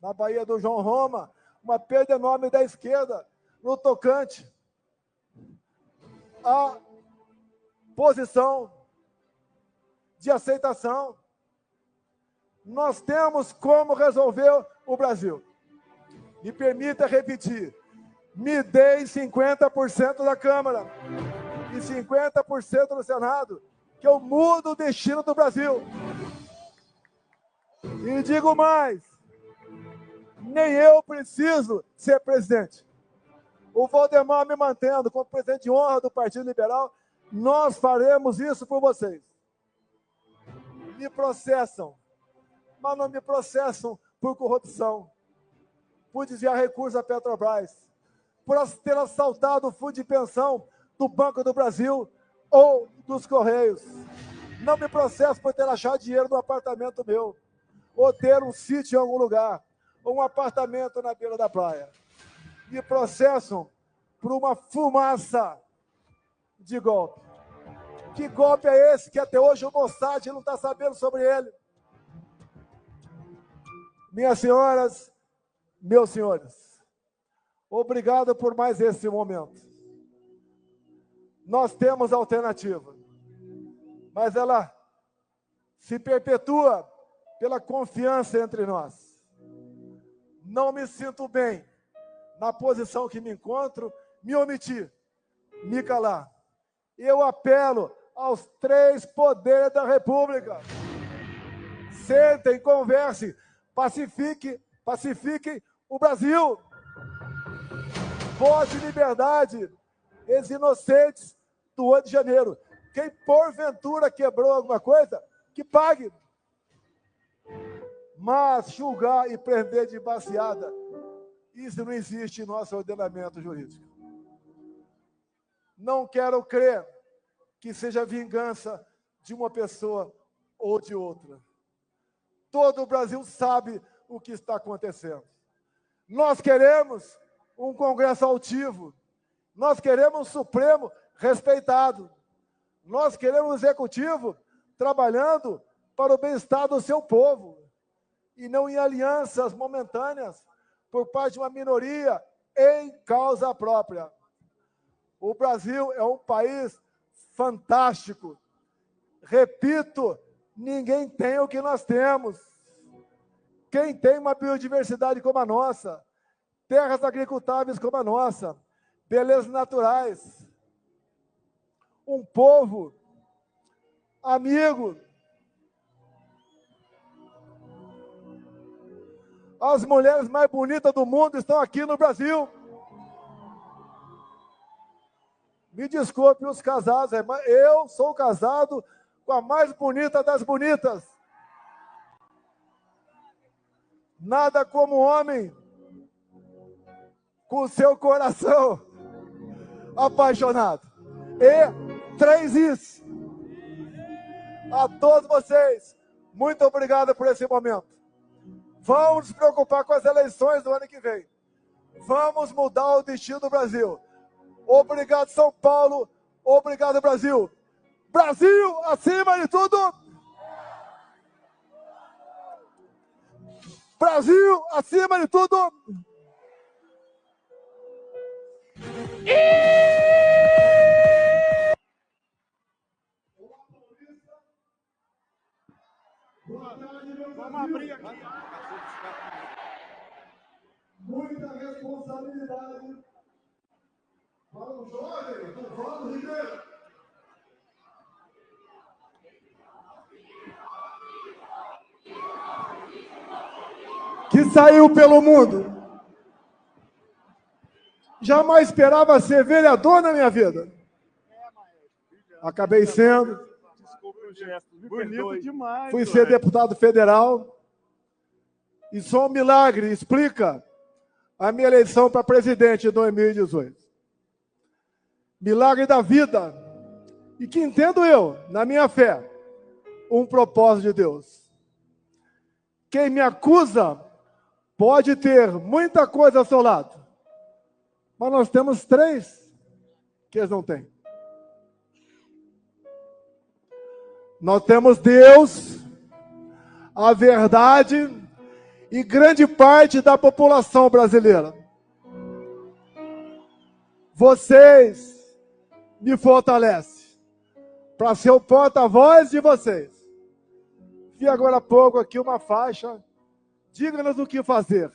Na Bahia do João Roma, uma perda enorme da esquerda. No tocante, a posição de aceitação. Nós temos como resolver o Brasil. Me permita repetir. Me deem 50% da Câmara e 50% do Senado, que eu mudo o destino do Brasil. E digo mais, nem eu preciso ser presidente. O Valdemar me mantendo como presidente de honra do Partido Liberal, nós faremos isso por vocês. Me processam, mas não me processam por corrupção, por desviar recursos à Petrobras, por ter assaltado o fundo de pensão do Banco do Brasil ou dos Correios. Não me processam por ter achado dinheiro no apartamento meu, ou ter um sítio em algum lugar, ou um apartamento na beira da praia. Me processam por uma fumaça de golpe. Que golpe é esse que até hoje o Mossad não está sabendo sobre ele? Minhas senhoras, meus senhores, obrigado por mais esse momento. Nós temos alternativa, mas ela se perpetua pela confiança entre nós. Não me sinto bem na posição que me encontro, me omitir, me calar. Eu apelo aos 3 poderes da República. Sentem, conversem, pacifiquem o Brasil. Voz de liberdade, ex inocentes do 8 de janeiro. Quem porventura quebrou alguma coisa, que pague. Mas julgar e prender de baseada, isso não existe em nosso ordenamento jurídico. Não quero crer que seja vingança de uma pessoa ou de outra. Todo o Brasil sabe o que está acontecendo. Nós queremos um Congresso altivo. Nós queremos um Supremo respeitado. Nós queremos um Executivo trabalhando para o bem-estar do seu povo e não em alianças momentâneas por parte de uma minoria em causa própria. O Brasil é um país fantástico. Repito, ninguém tem o que nós temos. Quem tem uma biodiversidade como a nossa, terras agricultáveis como a nossa, belezas naturais, um povo amigo. As mulheres mais bonitas do mundo estão aqui no Brasil. Me desculpe os casados, mas eu sou casado com a mais bonita das bonitas. Nada como homem com seu coração apaixonado. E 3 is. A todos vocês, muito obrigado por esse momento. Vamos nos preocupar com as eleições do ano que vem. Vamos mudar o destino do Brasil. Obrigado, São Paulo. Obrigado, Brasil. Brasil, acima de tudo. Brasil, acima de tudo. Vamos abrir aqui. Muita responsabilidade. Vamos, jovem, vamos, Ribeiro. Que saiu pelo mundo. Jamais esperava ser vereador na minha vida. Acabei sendo. Desculpa o gesto. Bonito demais. Fui ser deputado federal. E só um milagre explica a minha eleição para presidente em 2018. Milagre da vida. E que entendo eu, na minha fé, um propósito de Deus. Quem me acusa pode ter muita coisa ao seu lado, mas nós temos 3 que eles não têm. Nós temos Deus, a verdade e grande parte da população brasileira. Vocês me fortalecem para ser o porta-voz de vocês. Vi agora há pouco aqui uma faixa. Diga-nos o que fazer.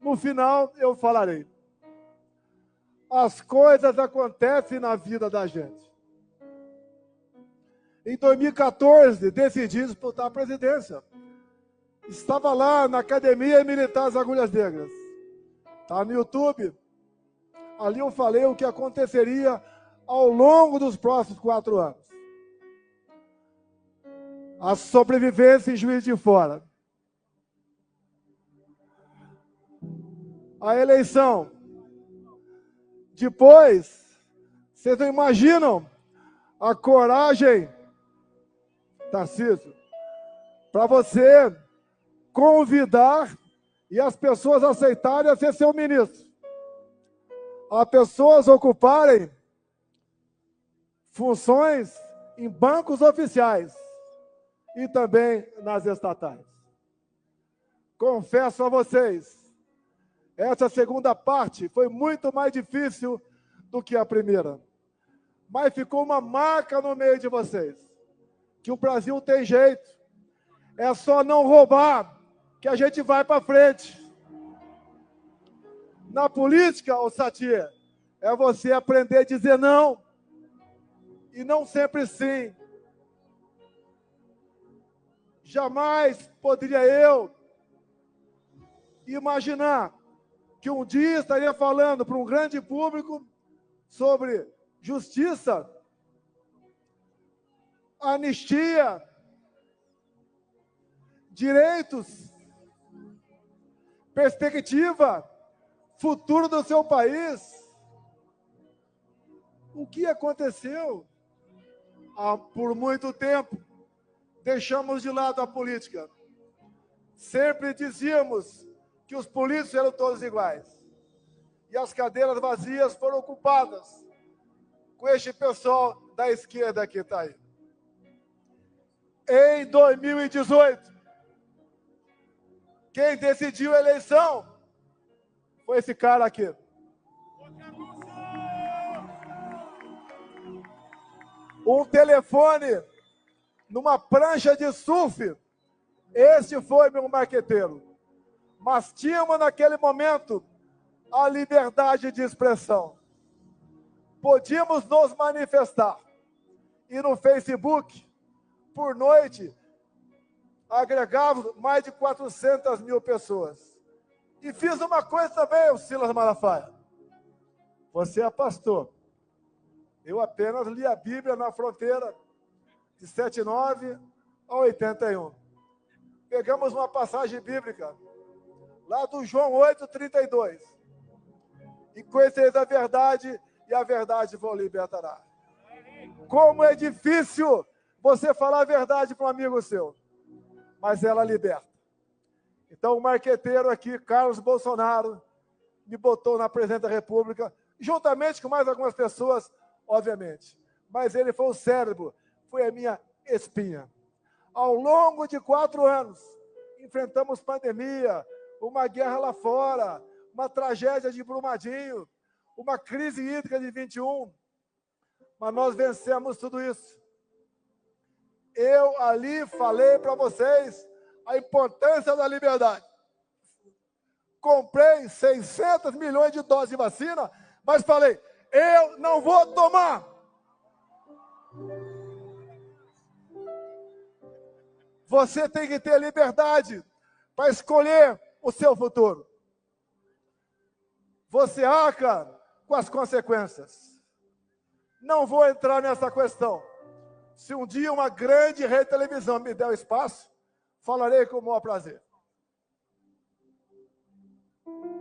No final, eu falarei. As coisas acontecem na vida da gente. Em 2014, decidi disputar a presidência. Estava lá na Academia Militar das Agulhas Negras. Está no YouTube. Ali eu falei o que aconteceria ao longo dos próximos 4 anos. A sobrevivência em Juiz de Fora. A eleição. Depois, vocês não imaginam a coragem, Tarcísio, para você convidar e as pessoas aceitarem a ser seu ministro. As pessoas ocuparem funções em bancos oficiais e também nas estatais. Confesso a vocês, essa segunda parte foi muito mais difícil do que a primeira. Mas ficou uma marca no meio de vocês, que o Brasil tem jeito. É só não roubar, que a gente vai para frente. Na política, ô Satir, é você aprender a dizer não, e não sempre sim. Jamais poderia eu imaginar que um dia estaria falando para um grande público sobre justiça, anistia, direitos, perspectiva, futuro do seu país. O que aconteceu? Por muito tempo, deixamos de lado a política. Sempre dizíamos que os políticos eram todos iguais. E as cadeiras vazias foram ocupadas com este pessoal da esquerda que está aí. Em 2018, quem decidiu a eleição foi esse cara aqui. Um telefone numa prancha de surf. Esse foi meu marqueteiro. Mas tínhamos naquele momento a liberdade de expressão. Podíamos nos manifestar. E no Facebook, por noite, agregávamos mais de 400 mil pessoas. E fiz uma coisa também, o Silas Malafaia. Você é pastor. Eu apenas li a Bíblia na fronteira de 79 a 81. Pegamos uma passagem bíblica, lá do João 8:32. E conhecereis a verdade, e a verdade vos libertará. Como é difícil você falar a verdade para um amigo seu, mas ela liberta. Então, o marqueteiro aqui, Carlos Bolsonaro, me botou na presidência da República, juntamente com mais algumas pessoas, obviamente. Mas ele foi o cérebro, foi a minha espinha. Ao longo de 4 anos, enfrentamos pandemia, uma guerra lá fora, uma tragédia de Brumadinho, uma crise hídrica de 21, mas nós vencemos tudo isso. Eu ali falei para vocês a importância da liberdade. Comprei 600 milhões de doses de vacina, mas falei, eu não vou tomar. Você tem que ter liberdade para escolher o seu futuro. Você arca com as consequências. Não vou entrar nessa questão. Se um dia uma grande rede de televisão me der o espaço, falarei com o maior prazer.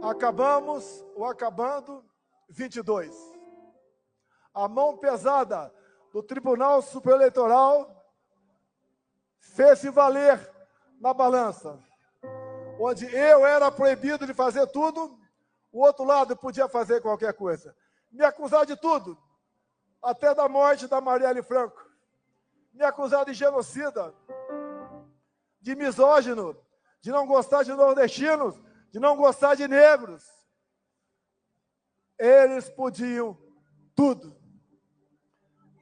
Acabando 22. A mão pesada do Tribunal Superior Eleitoral fez-se valer na balança, onde eu era proibido de fazer tudo, o outro lado podia fazer qualquer coisa. Me acusar de tudo, até da morte da Marielle Franco. Me acusar de genocida, de misógino, de não gostar de nordestinos, de não gostar de negros. Eles podiam tudo.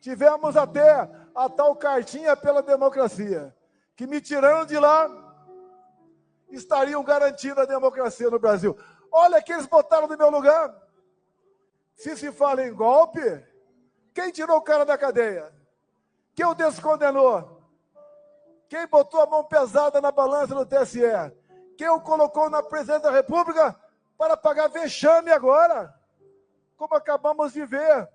Tivemos até a tal cartinha pela democracia, que me tirando de lá, estariam garantindo a democracia no Brasil. Olha que eles botaram no meu lugar. Se fala em golpe, quem tirou o cara da cadeia? Quem o descondenou? Quem botou a mão pesada na balança do TSE? Quem o colocou na presidência da República para pagar vexame agora? Como acabamos de ver,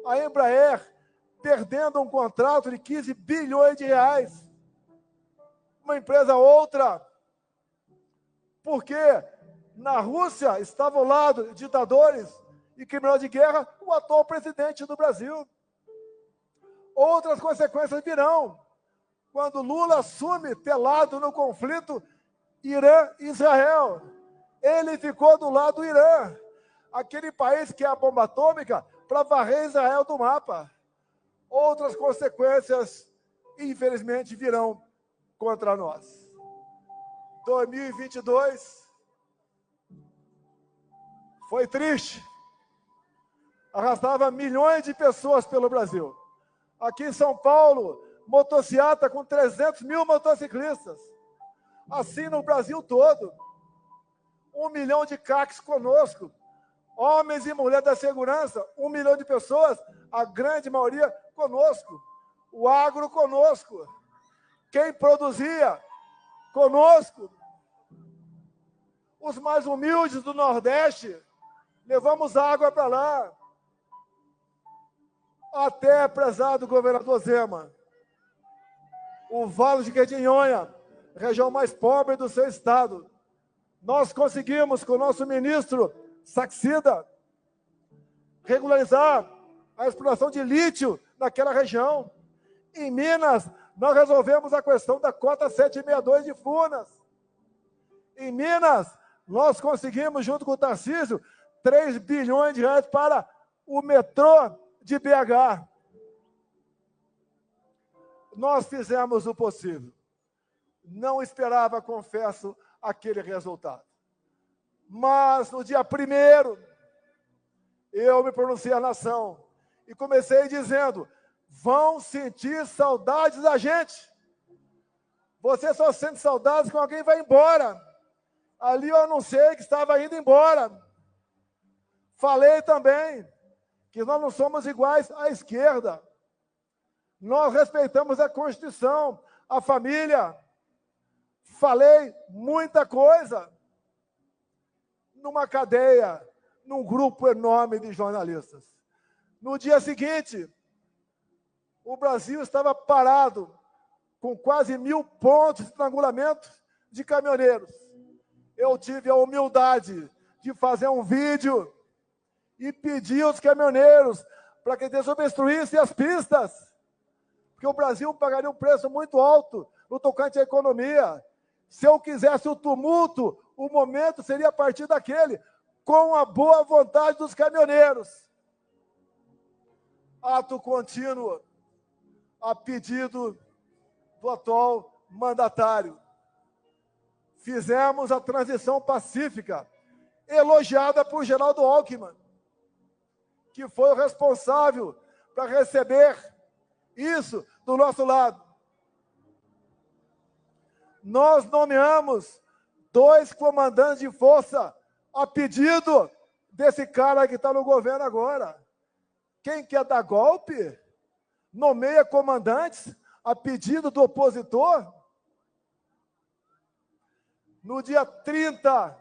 a Embraer perdendo um contrato de 15 bilhões de reais. Uma empresa outra. Porque na Rússia estava ao lado de ditadores e criminosos de guerra o atual presidente do Brasil. Outras consequências virão. Quando Lula assume telado no conflito Irã-Israel. Ele ficou do lado do Irã, aquele país que é a bomba atômica, para varrer Israel do mapa. Outras consequências, infelizmente, virão contra nós. 2022 foi triste. Arrastava milhões de pessoas pelo Brasil. Aqui em São Paulo, motociata com 300 mil motociclistas. Assim no Brasil todo. 1 milhão de CACs conosco. Homens e mulheres da segurança, 1 milhão de pessoas, a grande maioria conosco. O agro conosco. Quem produzia conosco. Os mais humildes do Nordeste, levamos água para lá. Até, prezado governador Zema, o Vale de Jequitinhonha, região mais pobre do seu estado, nós conseguimos, com o nosso ministro Saxida, regularizar a exploração de lítio naquela região. Em Minas, nós resolvemos a questão da cota 762 de Furnas. Em Minas, nós conseguimos, junto com o Tarcísio, 3 bilhões de reais para o metrô de BH. Nós fizemos o possível. Não esperava, confesso, aquele resultado. Mas no dia 1º, eu me pronunciei à nação e comecei dizendo, vão sentir saudades da gente. Você só sente saudades quando alguém vai embora. Ali eu anunciei que estava indo embora. Falei também que nós não somos iguais à esquerda. Nós respeitamos a Constituição, a família. Falei muita coisa numa cadeia, num grupo enorme de jornalistas. No dia seguinte, o Brasil estava parado, com quase 1000 pontos de estrangulamento de caminhoneiros. Eu tive a humildade de fazer um vídeo e pedir aos caminhoneiros para que desobstruíssem as pistas, porque o Brasil pagaria um preço muito alto no tocante à economia. Se eu quisesse o tumulto, o momento seria a partir daquele, com a boa vontade dos caminhoneiros. Ato contínuo, a pedido do atual mandatário. Fizemos a transição pacífica, elogiada por Geraldo Alckmin, que foi o responsável para receber isso do nosso lado. Nós nomeamos 2 comandantes de força a pedido desse cara que está no governo agora. Quem quer dar golpe, nomeia comandantes a pedido do opositor. No dia 30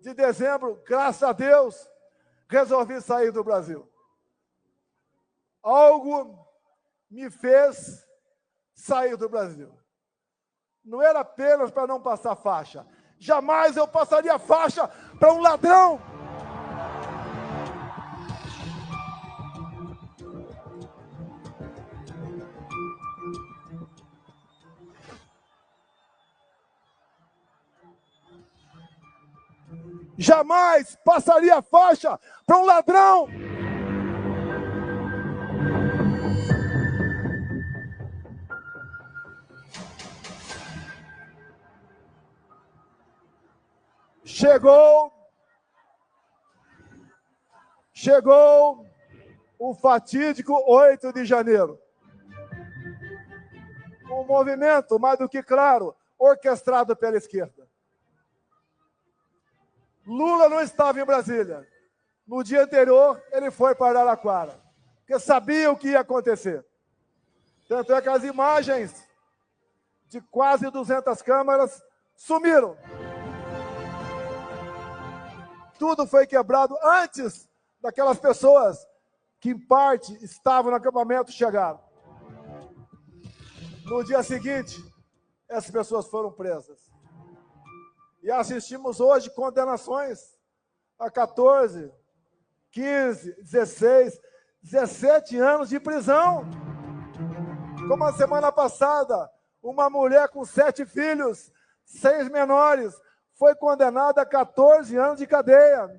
de dezembro, graças a Deus, resolvi sair do Brasil. Algo me fez sair do Brasil. Não era apenas para não passar faixa. Jamais eu passaria faixa para um ladrão. Jamais passaria faixa para um ladrão. Chegou o fatídico 8 de janeiro. Um movimento, mais do que claro, orquestrado pela esquerda. Lula não estava em Brasília. No dia anterior, ele foi para Araraquara, porque sabia o que ia acontecer. Tanto é que as imagens de quase 200 câmeras sumiram. Tudo foi quebrado antes daquelas pessoas que, em parte, estavam no acampamento chegaram. No dia seguinte, essas pessoas foram presas. E assistimos hoje condenações a 14, 15, 16, 17 anos de prisão. Como a semana passada, uma mulher com 7 filhos, 6 menores, foi condenada a 14 anos de cadeia.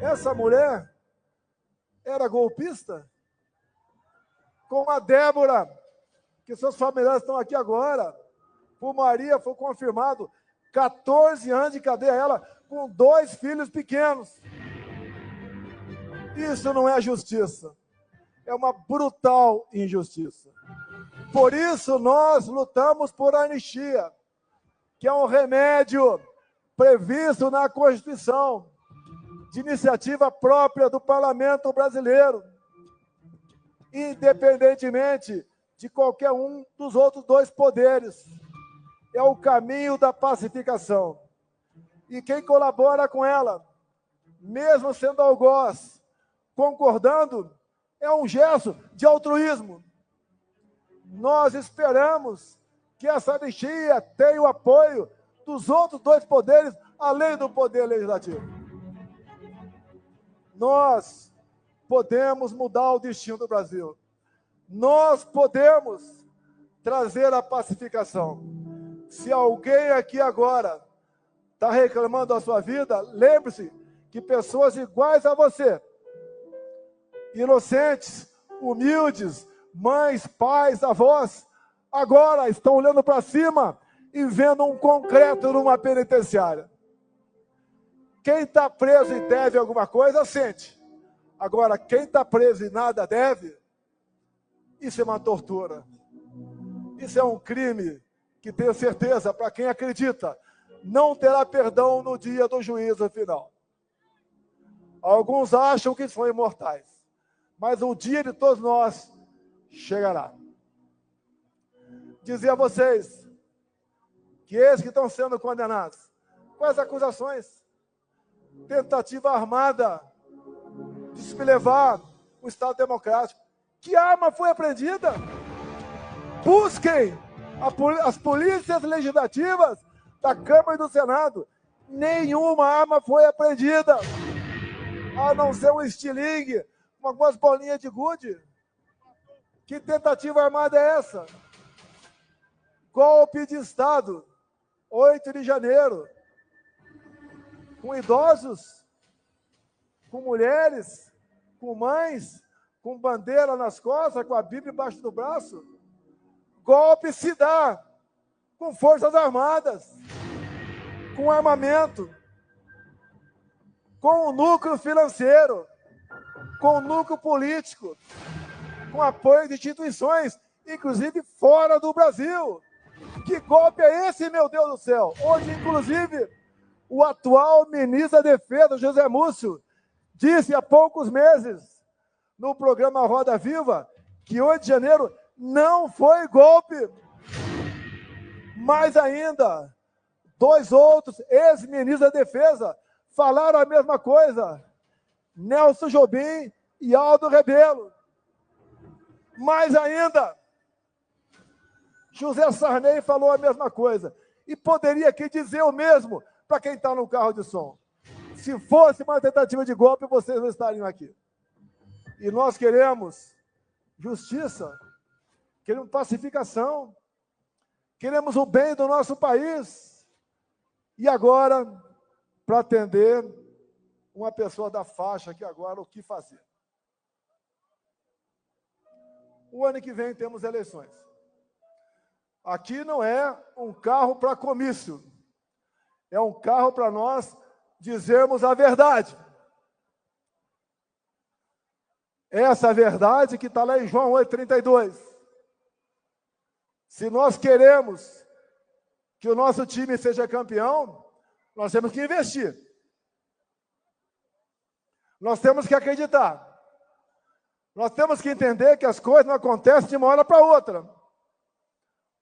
Essa mulher era golpista? Com a Débora, que seus familiares estão aqui agora. Por Maria foi confirmado 14 anos de cadeia, ela com 2 filhos pequenos. Isso não é justiça. É uma brutal injustiça. Por isso nós lutamos por anistia, que é um remédio previsto na Constituição, de iniciativa própria do Parlamento brasileiro, independentemente de qualquer um dos outros 2 poderes. É o caminho da pacificação. E quem colabora com ela, mesmo sendo algoz, concordando, é um gesto de altruísmo. Nós esperamos que essa anistia tenha o apoio dos outros 2 poderes, além do poder legislativo. Nós podemos mudar o destino do Brasil. Nós podemos trazer a pacificação. Se alguém aqui agora está reclamando da sua vida, lembre-se que pessoas iguais a você, inocentes, humildes, mães, pais, avós, agora estão olhando para cima e vendo um concreto numa penitenciária. Quem está preso e deve alguma coisa, sente. Agora, quem está preso e nada deve, isso é uma tortura. Isso é um crime que, tenho certeza, para quem acredita, não terá perdão no dia do juízo final. Alguns acham que são imortais. mas o dia de todos nós chegará. Dizer a vocês que esses que estão sendo condenados, quais acusações? Tentativa armada de se levar o Estado Democrático. Que arma foi apreendida? Busquem as polícias legislativas da Câmara e do Senado. Nenhuma arma foi apreendida, a não ser um estilingue, com algumas bolinhas de gude. Que tentativa armada é essa? Golpe de Estado, 8 de janeiro, com idosos, com mulheres, com mães, com bandeira nas costas, com a Bíblia embaixo do braço. Golpe se dá com forças armadas, com armamento, com o núcleo financeiro, com o núcleo político, com apoio de instituições, inclusive fora do Brasil. Que golpe é esse, meu Deus do céu? Onde, inclusive, o atual ministro da Defesa, José Múcio, disse há poucos meses, no programa Roda Viva, que 8 de janeiro não foi golpe. Mais ainda, 2 outros ex-ministros da Defesa falaram a mesma coisa. Nelson Jobim e Aldo Rebelo. Mais ainda, José Sarney falou a mesma coisa. E poderia aqui dizer o mesmo para quem está no carro de som. Se fosse uma tentativa de golpe, vocês não estariam aqui. E nós queremos justiça, queremos pacificação, queremos o bem do nosso país. E agora, para atender uma pessoa da faixa aqui agora, o que fazer? O ano que vem temos eleições. Aqui não é um carro para comício, é um carro para nós dizermos a verdade. Essa verdade que está lá em João 8,32. Se nós queremos que o nosso time seja campeão, nós temos que investir. Nós temos que acreditar. Nós temos que entender que as coisas não acontecem de uma hora para outra.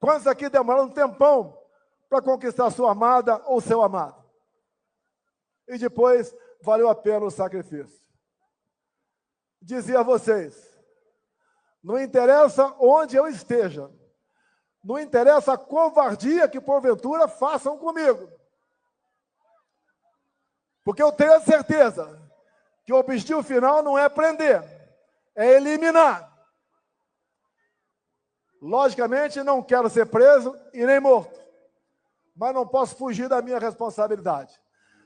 Quantos aqui demoraram um tempão para conquistar sua amada ou seu amado? E depois valeu a pena o sacrifício. Dizia a vocês, não interessa onde eu esteja, não interessa a covardia que porventura façam comigo, porque eu tenho a certeza que o objetivo final não é prender, é eliminar. Logicamente, não quero ser preso e nem morto, mas não posso fugir da minha responsabilidade,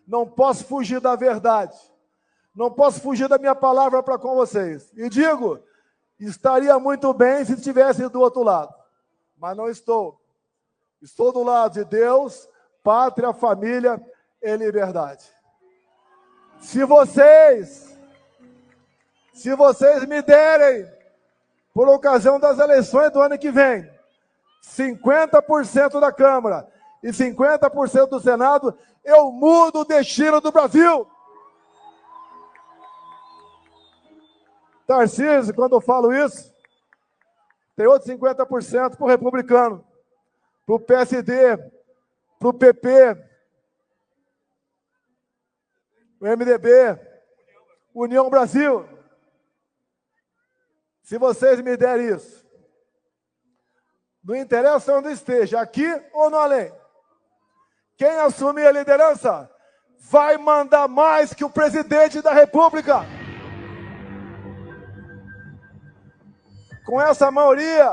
não posso fugir da verdade, não posso fugir da minha palavra para com vocês. E digo, estaria muito bem se estivesse do outro lado, mas não estou. Estou do lado de Deus, pátria, família e liberdade. Se vocês me derem, por ocasião das eleições do ano que vem, 50% da Câmara e 50% do Senado, eu mudo o destino do Brasil. Tarcísio, quando eu falo isso, tem outros 50% para o republicano, para o PSD, para o PP, o MDB, União Brasil. Se vocês me derem isso, não interessa onde esteja, aqui ou no além, quem assumir a liderança vai mandar mais que o presidente da República. Com essa maioria,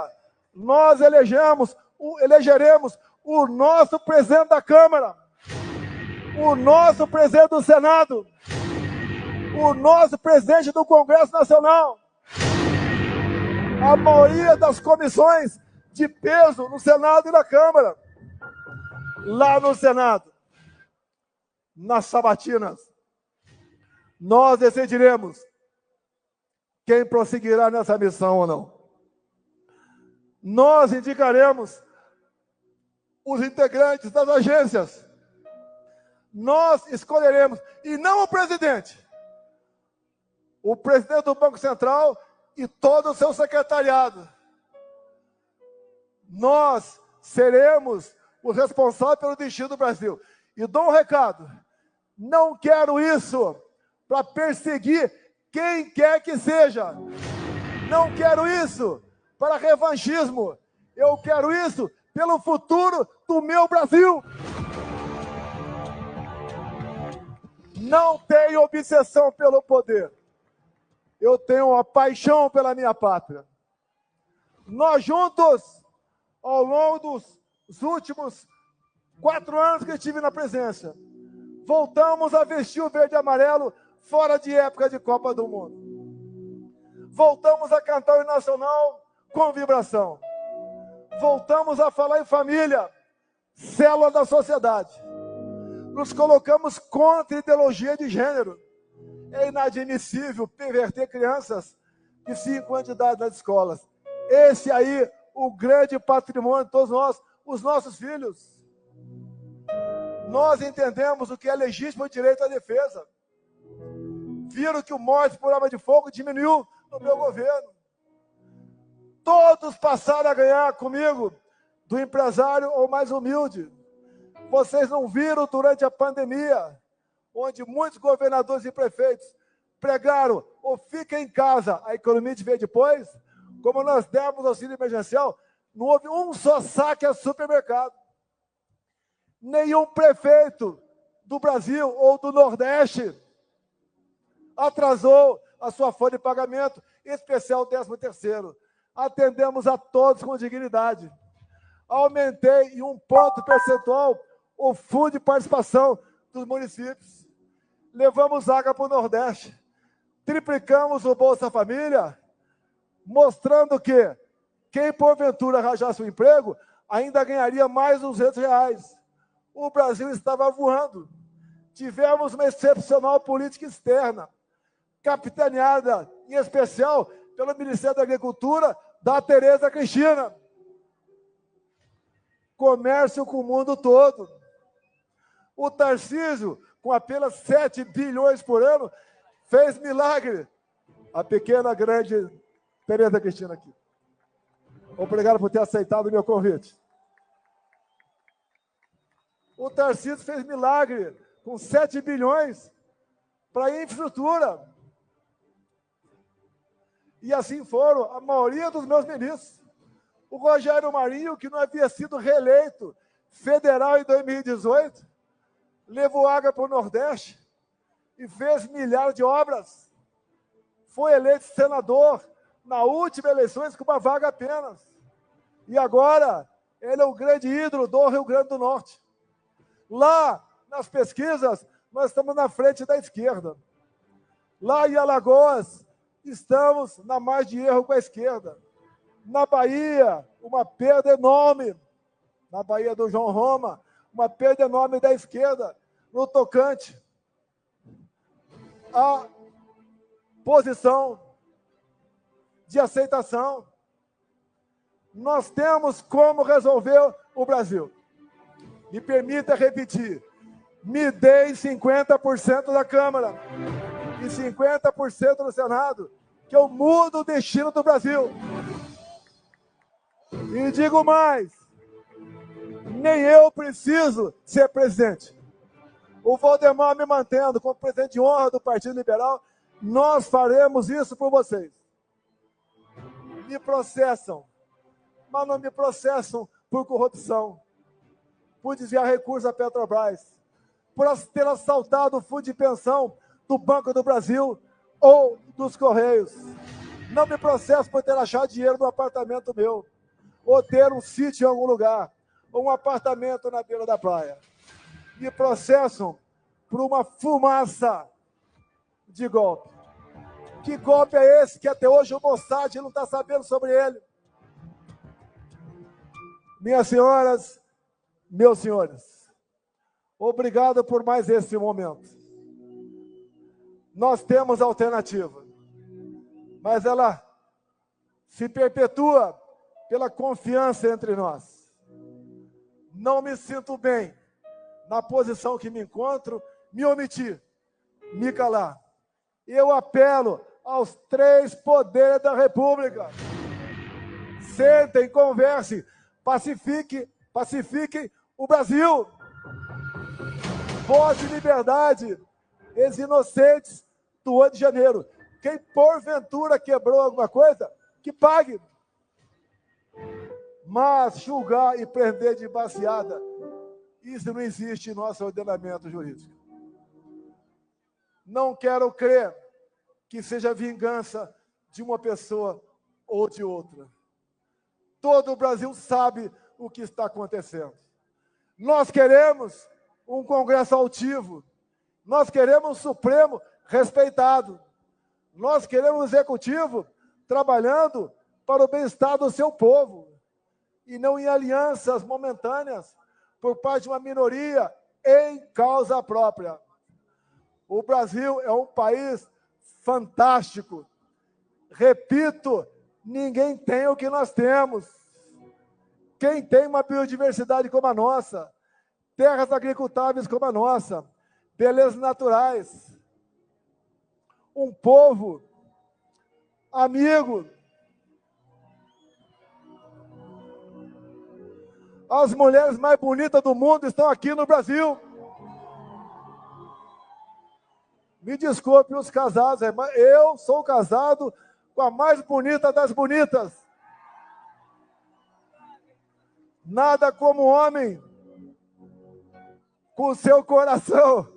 nós elegeremos o nosso presidente da Câmara, o nosso presidente do Senado, o nosso presidente do Congresso Nacional, a maioria das comissões de peso no Senado e na Câmara. Lá no Senado, nas sabatinas, nós decidiremos quem prosseguirá nessa missão ou não. Nós indicaremos os integrantes das agências. Nós escolheremos, e não o presidente. O presidente do Banco Central e todo o seu secretariado. Nós seremos os responsáveis pelo destino do Brasil. E dou um recado, não quero isso para perseguir quem quer que seja. Não quero isso para revanchismo. Eu quero isso pelo futuro do meu Brasil. Não tenho obsessão pelo poder. Eu tenho uma paixão pela minha pátria. Nós juntos, ao longo dos últimos 4 anos que estive na presidência, voltamos a vestir o verde e amarelo fora de época de Copa do Mundo. Voltamos a cantar o hino nacional com vibração. Voltamos a falar em família, célula da sociedade. Nos colocamos contra a ideologia de gênero. É inadmissível perverter crianças de 5 anos de idade nas escolas. Esse aí, o grande patrimônio de todos nós, os nossos filhos. Nós entendemos o que é legítimo direito à defesa. Viram que o morte por arma de fogo diminuiu no meu governo. Todos passaram a ganhar comigo, do empresário ou mais humilde. Vocês não viram durante a pandemia, onde muitos governadores e prefeitos pregaram ou fica em casa, a economia te vê depois? Como nós demos auxílio emergencial, não houve um só saque a supermercado. Nenhum prefeito do Brasil ou do Nordeste atrasou a sua folha de pagamento, em especial o 13º. Atendemos a todos com dignidade. Aumentei em 1 ponto percentual o fundo de participação dos municípios. Levamos água para o Nordeste. Triplicamos o Bolsa Família, mostrando que quem porventura arranjasse um emprego ainda ganharia mais R$200. O Brasil estava voando. Tivemos uma excepcional política externa, capitaneada, em especial, pelo Ministério da Agricultura, da Tereza Cristina. Comércio com o mundo todo. O Tarcísio, com apenas 7 bilhões por ano, fez milagre. A pequena, grande Tereza Cristina aqui. Obrigado por ter aceitado o meu convite. O Tarcísio fez milagre com 7 bilhões para infraestrutura. E assim foram a maioria dos meus ministros. O Rogério Marinho, que não havia sido reeleito federal em 2018, levou água para o Nordeste e fez milhares de obras. Foi eleito senador na última eleição com uma vaga apenas. E agora, ele é o grande ídolo do Rio Grande do Norte. Lá, nas pesquisas, nós estamos na frente da esquerda. Lá em Alagoas, estamos na margem de erro com a esquerda. Na Bahia, uma perda enorme. Na Bahia do João Roma, uma perda enorme da esquerda. No tocante, a posição de aceitação. Nós temos como resolver o Brasil. Me permita repetir. Me deem 50% da Câmara e 50% do Senado, que eu mudo o destino do Brasil. E digo mais, nem eu preciso ser presidente. O Valdemar me mantendo como presidente de honra do Partido Liberal, nós faremos isso por vocês. Me processam, mas não me processam por corrupção, por desviar recursos da Petrobras, por ter assaltado o fundo de pensão do Banco do Brasil ou dos Correios. Não me processam por ter achado dinheiro no apartamento meu, ou ter um sítio em algum lugar, ou um apartamento na beira da praia. Me processam por uma fumaça de golpe. Que golpe é esse que até hoje o Mossad não está sabendo sobre ele? Minhas senhoras, meus senhores, obrigado por mais esse momento. Nós temos alternativa, mas ela se perpetua pela confiança entre nós. Não me sinto bem na posição que me encontro, me omitir, me calar. Eu apelo aos 3 poderes da República. Sentem, conversem, pacifiquem o Brasil. Voz de liberdade, os inocentes do 8 de janeiro. Quem porventura quebrou alguma coisa, que pague. Mas julgar e prender de baseada, isso não existe em nosso ordenamento jurídico. Não quero crer que seja vingança de uma pessoa ou de outra. Todo o Brasil sabe o que está acontecendo. Nós queremos um Congresso altivo. Nós queremos um Supremo respeitado. Nós queremos um Executivo trabalhando para o bem-estar do seu povo e não em alianças momentâneas por parte de uma minoria em causa própria. O Brasil é um país fantástico. Repito, ninguém tem o que nós temos. Quem tem uma biodiversidade como a nossa, terras agricultáveis como a nossa, belezas naturais, um povo amigo. As mulheres mais bonitas do mundo estão aqui no Brasil. Me desculpe os casados, mas eu sou casado com a mais bonita das bonitas. Nada como homem com o seu coração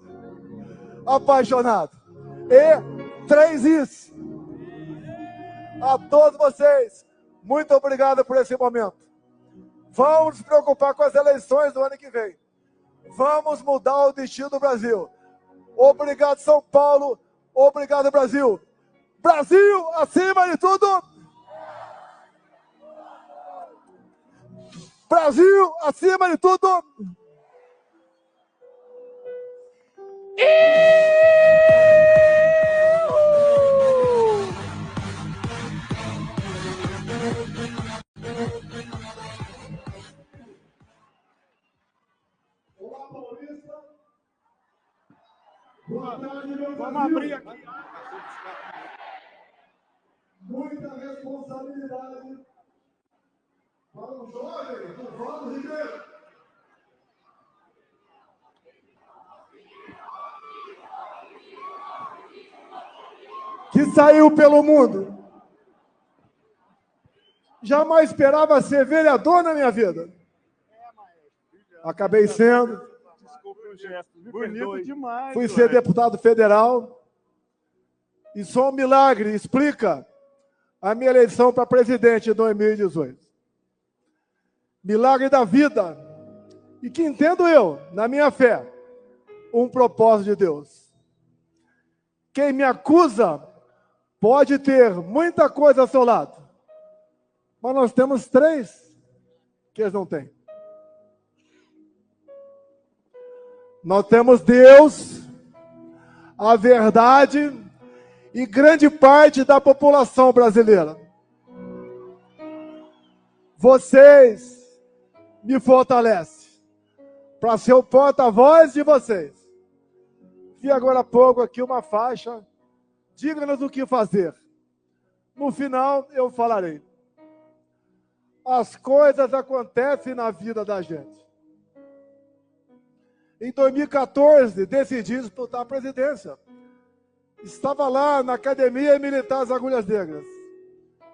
apaixonado. E 3 is. A todos vocês, muito obrigado por esse momento. Vamos nos preocupar com as eleições do ano que vem. Vamos mudar o destino do Brasil. Obrigado, São Paulo. Obrigado, Brasil. Brasil, acima de tudo. Brasil, acima de tudo. Olá, Paulista. Boa tarde, meu Vamos Brasil. abrir aqui. Muita responsabilidade para um jovem do Vamos Ribeiro. Que saiu pelo mundo. Jamais esperava ser vereador na minha vida. Acabei sendo. Desculpe o gesto. Bonito demais. Fui ser deputado federal. E só um milagre explica a minha eleição para presidente em 2018. Milagre da vida. E que entendo eu, na minha fé, um propósito de Deus. Quem me acusa pode ter muita coisa ao seu lado, mas nós temos 3 que eles não têm. Nós temos Deus, a verdade e grande parte da população brasileira. Vocês me fortalecem para ser o porta-voz de vocês. Vi agora há pouco aqui uma faixa, diga-nos o que fazer. No final eu falarei. As coisas acontecem na vida da gente. Em 2014, decidi disputar a presidência. Estava lá na Academia Militar das Agulhas Negras.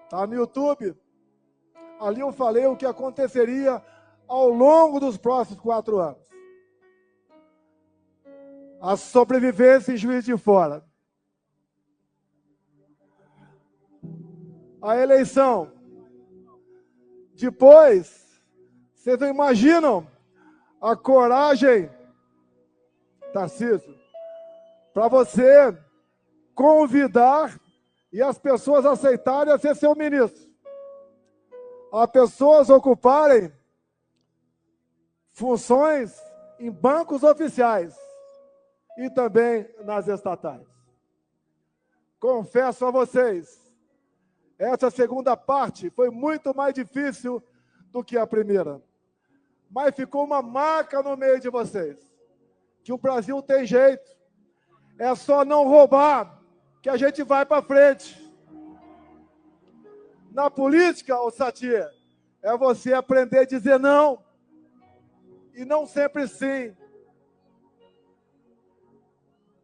Está no YouTube. Ali eu falei o que aconteceria ao longo dos próximos 4 anos. A sobrevivência em Juiz de Fora. A eleição. Depois, vocês não imaginam a coragem, Tarcísio, para você convidar e as pessoas aceitarem a ser seu ministro. As pessoas ocuparem funções em bancos oficiais e também nas estatais. Confesso a vocês, essa segunda parte foi muito mais difícil do que a primeira. Mas ficou uma marca no meio de vocês. Que o Brasil tem jeito. É só não roubar que a gente vai para frente. Na política, ô Satir, é você aprender a dizer não e não sempre sim.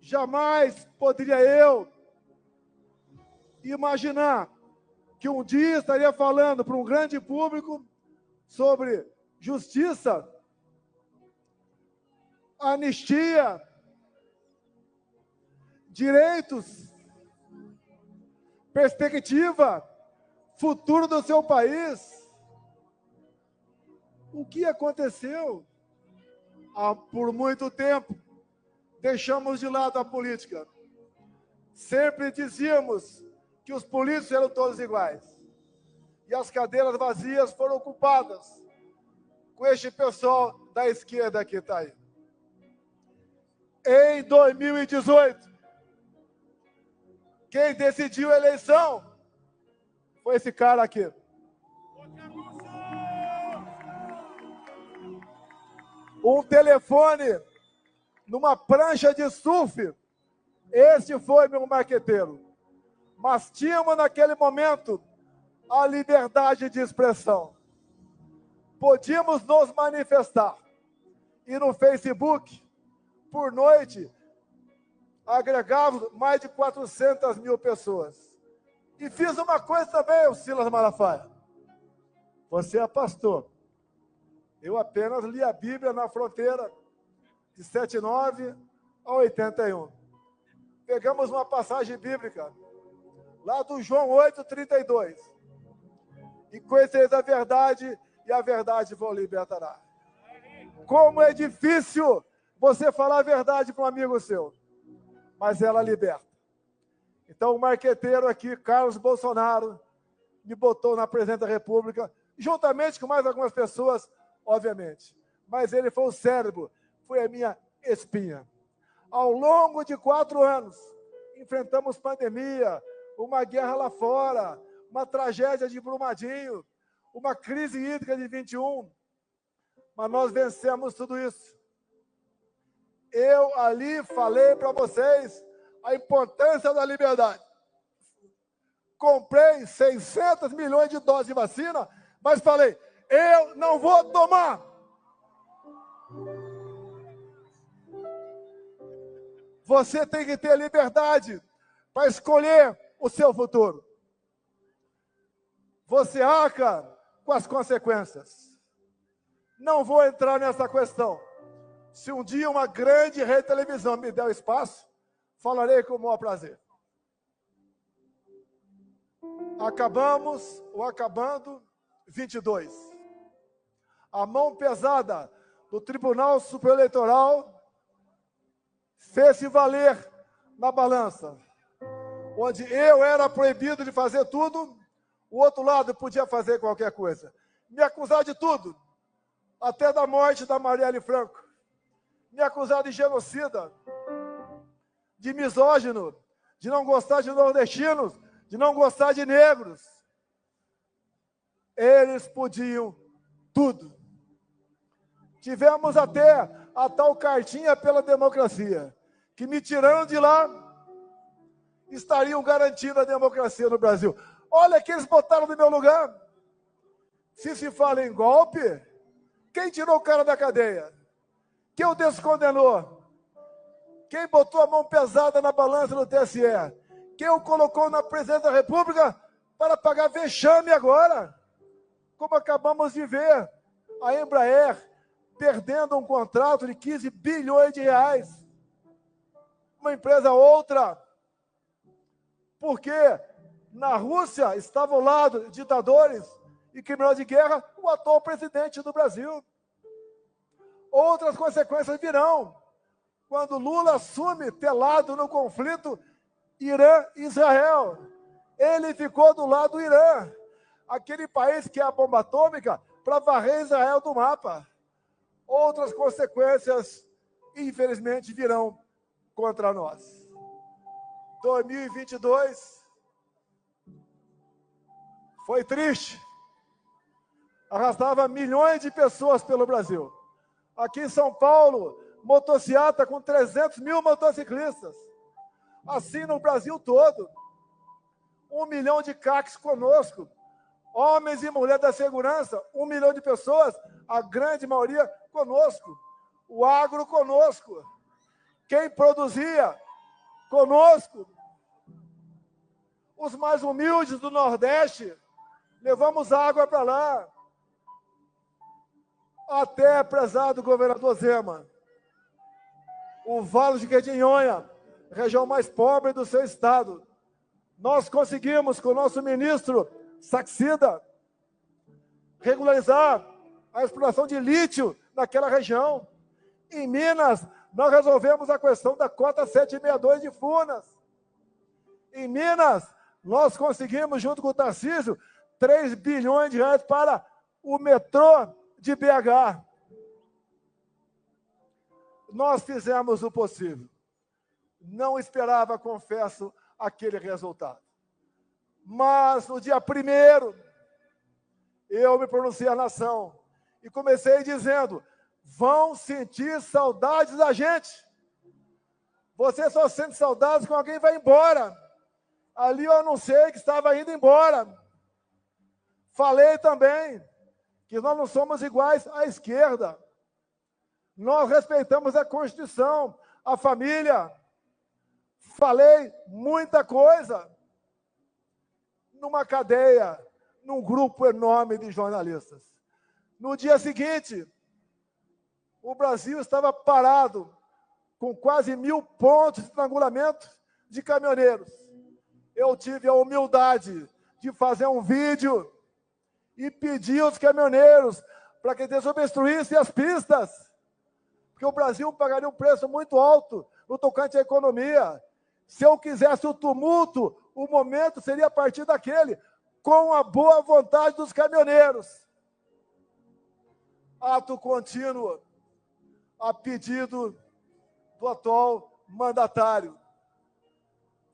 Jamais poderia eu imaginar que um dia estaria falando para um grande público sobre justiça, anistia, direitos, perspectiva, futuro do seu país. O que aconteceu? Por muito tempo, deixamos de lado a política. Sempre dizíamos que os políticos eram todos iguais. E as cadeiras vazias foram ocupadas com este pessoal da esquerda que está aí. Em 2018, quem decidiu a eleição foi esse cara aqui. Um telefone numa prancha de surf. Esse foi meu marqueteiro. Mas tínhamos naquele momento a liberdade de expressão. Podíamos nos manifestar. E no Facebook, por noite, agregávamos mais de 400 mil pessoas. E fiz uma coisa também, o Silas Malafaia. Você é pastor. Eu apenas li a Bíblia na fronteira de 79 a 81. Pegamos uma passagem bíblica, lá do João 8:32. E conhecereis a verdade, e a verdade vos libertará. Como é difícil você falar a verdade para um amigo seu, mas ela liberta. Então, o marqueteiro aqui, Carlos Bolsonaro, me botou na presidente da República, juntamente com mais algumas pessoas, obviamente. Mas ele foi o cérebro, foi a minha espinha. Ao longo de 4 anos, enfrentamos pandemia, uma guerra lá fora, uma tragédia de Brumadinho, uma crise hídrica de 21. Mas nós vencemos tudo isso. Eu ali falei para vocês a importância da liberdade. Comprei 600 milhões de doses de vacina, mas falei, eu não vou tomar. Você tem que ter liberdade para escolher o seu futuro. Você arca com as consequências. Não vou entrar nessa questão. Se um dia uma grande rede de televisão me der o espaço, falarei com o maior prazer. Acabando 22. A mão pesada do Tribunal Superior Eleitoral fez-se valer na balança. Onde eu era proibido de fazer tudo, o outro lado podia fazer qualquer coisa. Me acusar de tudo, até da morte da Marielle Franco. Me acusar de genocida, de misógino, de não gostar de nordestinos, de não gostar de negros. Eles podiam tudo. Tivemos até a tal cartinha pela democracia, que me tirando de lá, estariam garantindo a democracia no Brasil. Olha que eles botaram no meu lugar. Se fala em golpe, quem tirou o cara da cadeia? Quem o descondenou? Quem botou a mão pesada na balança do TSE? Quem o colocou na presidência da República para pagar vexame agora? Como acabamos de ver, a Embraer perdendo um contrato de 15 bilhões de reais. Uma empresa outra. Porque na Rússia estavam ao lado ditadores e criminosos de guerra o atual presidente do Brasil. Outras consequências virão quando Lula assume telado no conflito Irã-Israel. Ele ficou do lado do Irã, aquele país que é a bomba atômica, para varrer Israel do mapa. Outras consequências, infelizmente, virão contra nós. 2022 foi triste. Arrastava milhões de pessoas pelo Brasil. Aqui em São Paulo, motociata com 300 mil motociclistas. Assim no Brasil todo. 1 milhão de CACs conosco. Homens e mulheres da segurança, 1 milhão de pessoas, a grande maioria conosco. O agro conosco. Quem produzia conosco. Os mais humildes do Nordeste, levamos água para lá. Até, prezado governador Zema, o Vale de Jequitinhonha, região mais pobre do seu estado, nós conseguimos, com o nosso ministro Saxida, regularizar a exploração de lítio naquela região. Em Minas, nós resolvemos a questão da cota 762 de Furnas. Em Minas, nós conseguimos, junto com o Tarcísio, 3 bilhões de reais para o metrô de BH. Nós fizemos o possível. Não esperava, confesso, aquele resultado. Mas, no dia 1º, eu me pronunciei à nação e comecei dizendo: vão sentir saudades da gente. Você só sente saudades quando alguém vai embora. Ali eu anunciei que estava indo embora. Falei também que nós não somos iguais à esquerda. Nós respeitamos a Constituição, a família. Falei muita coisa numa cadeia, num grupo enorme de jornalistas. No dia seguinte, o Brasil estava parado, com quase 1.000 pontos de estrangulamento de caminhoneiros. Eu tive a humildade de fazer um vídeo e pedir aos caminhoneiros para que desobstruíssem as pistas, porque o Brasil pagaria um preço muito alto no tocante à economia. Se eu quisesse o tumulto, o momento seria a partir daquele, com a boa vontade dos caminhoneiros. Ato contínuo, a pedido do atual mandatário.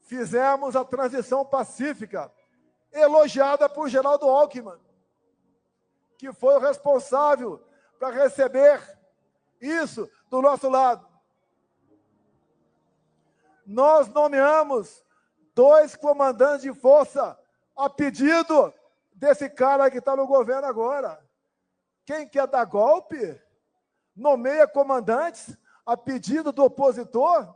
Fizemos a transição pacífica, elogiada por Geraldo Alckmin, que foi o responsável para receber isso do nosso lado. Nós nomeamos 2 comandantes de força a pedido desse cara que está no governo agora. Quem quer dar golpe, nomeia comandantes a pedido do opositor.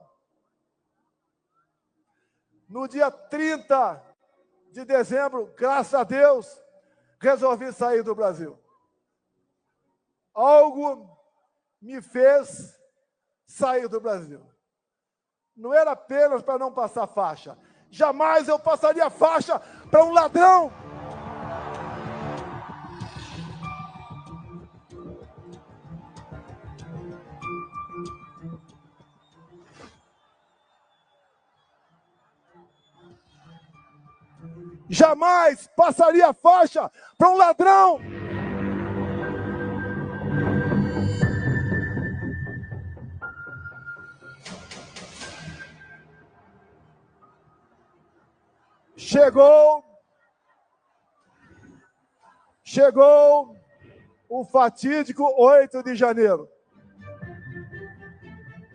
No dia 30 de dezembro, graças a Deus, resolvi sair do Brasil. Algo me fez sair do Brasil. Não era apenas para não passar faixa. Jamais eu passaria faixa para um ladrão. Jamais passaria faixa para um ladrão. Chegou o fatídico 8 de janeiro.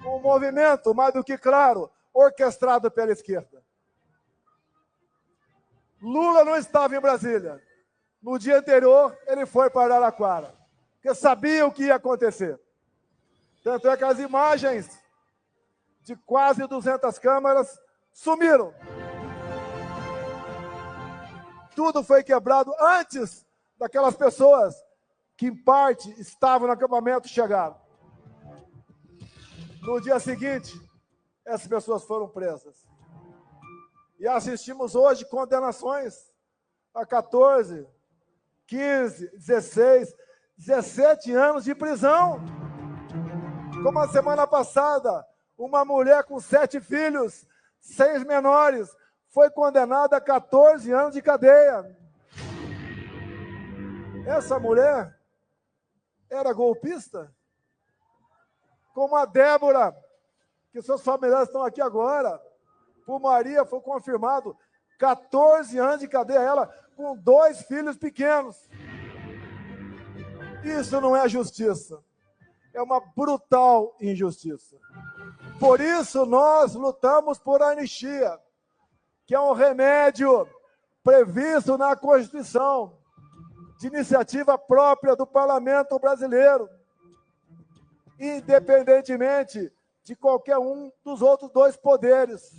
Um movimento, mais do que claro, orquestrado pela esquerda. Lula não estava em Brasília. No dia anterior, ele foi para Araraquara, porque sabia o que ia acontecer. Tanto é que as imagens de quase 200 câmeras sumiram. Tudo foi quebrado antes daquelas pessoas que, em parte, estavam no acampamento chegaram. No dia seguinte, essas pessoas foram presas. E assistimos hoje condenações a 14, 15, 16, 17 anos de prisão. Como a semana passada, uma mulher com 7 filhos, 6 menores, foi condenada a 14 anos de cadeia. Essa mulher era golpista? Como a Débora, que seus familiares estão aqui agora. Por Maria foi confirmado 14 anos de cadeia, ela com 2 filhos pequenos. Isso não é justiça. É uma brutal injustiça. Por isso nós lutamos por anistia, que é um remédio previsto na Constituição, de iniciativa própria do Parlamento brasileiro, independentemente de qualquer um dos outros dois poderes.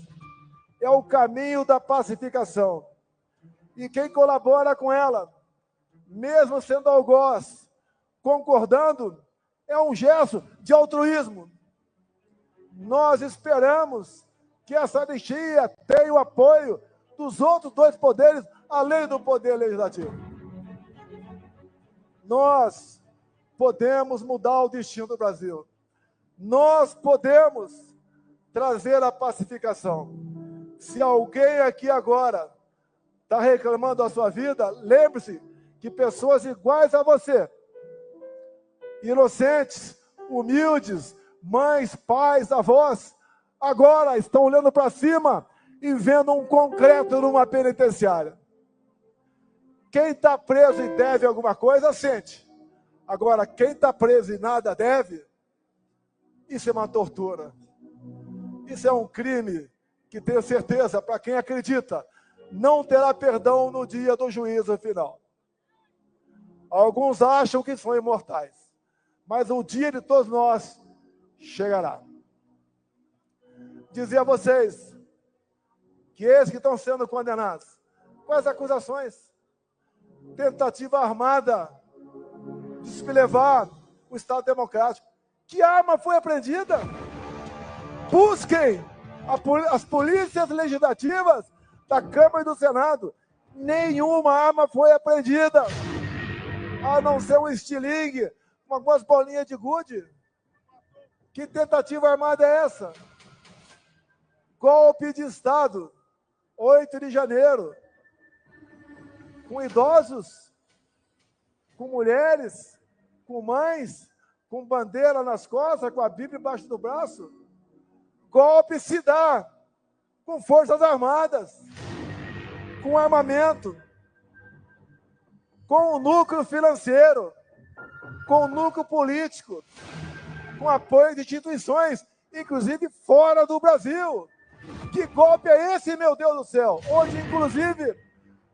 É o caminho da pacificação. E quem colabora com ela, mesmo sendo algoz, concordando, é um gesto de altruísmo. Nós esperamos que essa anistia tenha o apoio dos outros dois poderes, além do poder legislativo. Nós podemos mudar o destino do Brasil. Nós podemos trazer a pacificação. Se alguém aqui agora está reclamando da sua vida, lembre-se que pessoas iguais a você, inocentes, humildes, mães, pais, avós, agora estão olhando para cima e vendo um concreto numa penitenciária. Quem está preso e deve alguma coisa, sente. Agora, quem está preso e nada deve, isso é uma tortura. Isso é um crime que, tenho certeza, para quem acredita, não terá perdão no dia do juízo final. Alguns acham que são imortais, mas o dia de todos nós chegará. Dizer a vocês que esses que estão sendo condenados, quais acusações? Tentativa armada de sublevar o Estado Democrático. Que arma foi apreendida? Busquem as polícias legislativas da Câmara e do Senado. Nenhuma arma foi apreendida, a não ser um estilingue, algumas bolinhas de gude. Que tentativa armada é essa? Golpe de Estado, 8 de janeiro, com idosos, com mulheres, com mães, com bandeira nas costas, com a Bíblia embaixo do braço. Golpe se dá com forças armadas, com armamento, com o núcleo financeiro, com o núcleo político, com apoio de instituições, inclusive fora do Brasil. Que golpe é esse, meu Deus do céu? Hoje, inclusive,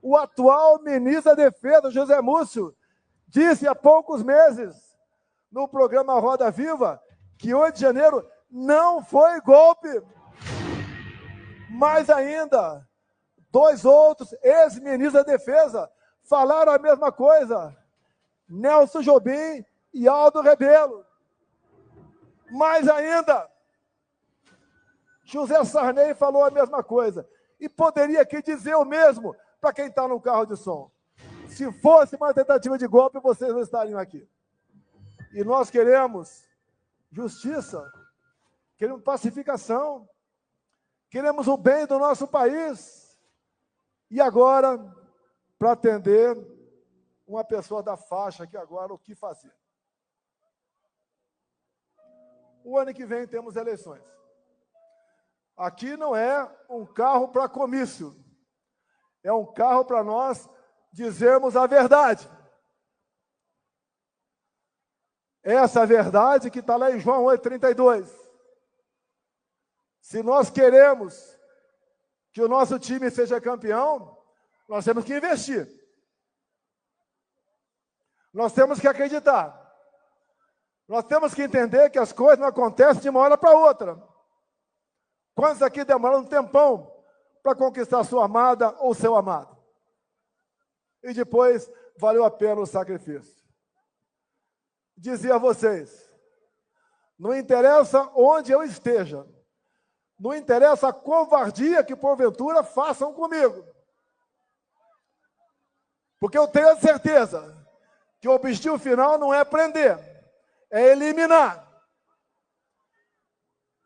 o atual ministro da Defesa, José Múcio, disse há poucos meses, no programa Roda Viva, que 8 de janeiro não foi golpe. Mais ainda, 2 outros ex-ministros da Defesa falaram a mesma coisa. Nelson Jobim e Aldo Rebelo. Mais ainda, José Sarney falou a mesma coisa. E poderia aqui dizer o mesmo para quem está no carro de som. Se fosse uma tentativa de golpe, vocês não estariam aqui. E nós queremos justiça, queremos pacificação, queremos o bem do nosso país. E agora, para atender uma pessoa da faixa aqui agora, o que fazer? O ano que vem temos eleições. Aqui não é um carro para comício, é um carro para nós dizermos a verdade. Essa verdade que está lá em João 8,32. Se nós queremos que o nosso time seja campeão, nós temos que investir. Nós temos que acreditar. Nós temos que entender que as coisas não acontecem de uma hora para outra. Quantos aqui demoraram um tempão para conquistar sua amada ou seu amado? E depois valeu a pena o sacrifício. Dizia a vocês, não interessa onde eu esteja, não interessa a covardia que porventura façam comigo. Porque eu tenho a certeza que o objetivo final não é prender, é eliminar.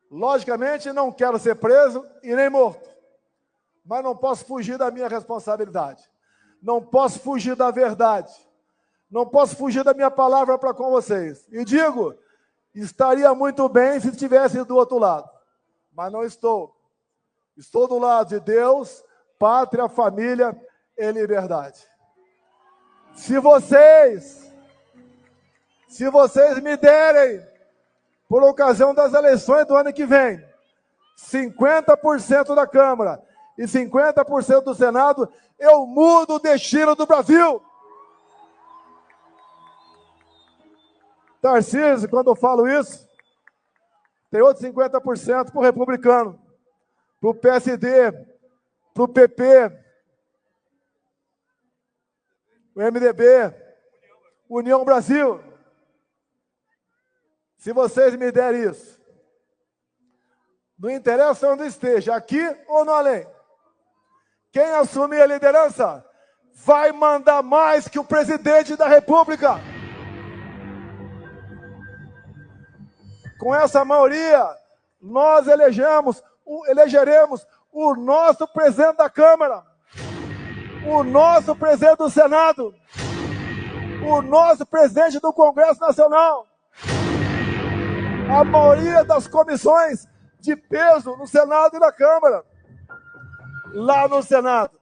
Logicamente, não quero ser preso e nem morto, mas não posso fugir da minha responsabilidade. Não posso fugir da verdade. Não posso fugir da minha palavra para com vocês. E digo, estaria muito bem se estivesse do outro lado, mas não estou. Estou do lado de Deus, pátria, família e liberdade. Se vocês me derem, por ocasião das eleições do ano que vem, 50% da Câmara e 50% do Senado, eu mudo o destino do Brasil. Tarcísio, quando eu falo isso, tem outros 50% para o republicano, para o PSD, para o PP, o MDB, União Brasil. Se vocês me derem isso, não interessa onde esteja, aqui ou no além, quem assumir a liderança vai mandar mais que o presidente da República. Com essa maioria, nós elegeremos o nosso presidente da Câmara, o nosso presidente do Senado, o nosso presidente do Congresso Nacional, a maioria das comissões de peso no Senado e na Câmara. Lá no Senado,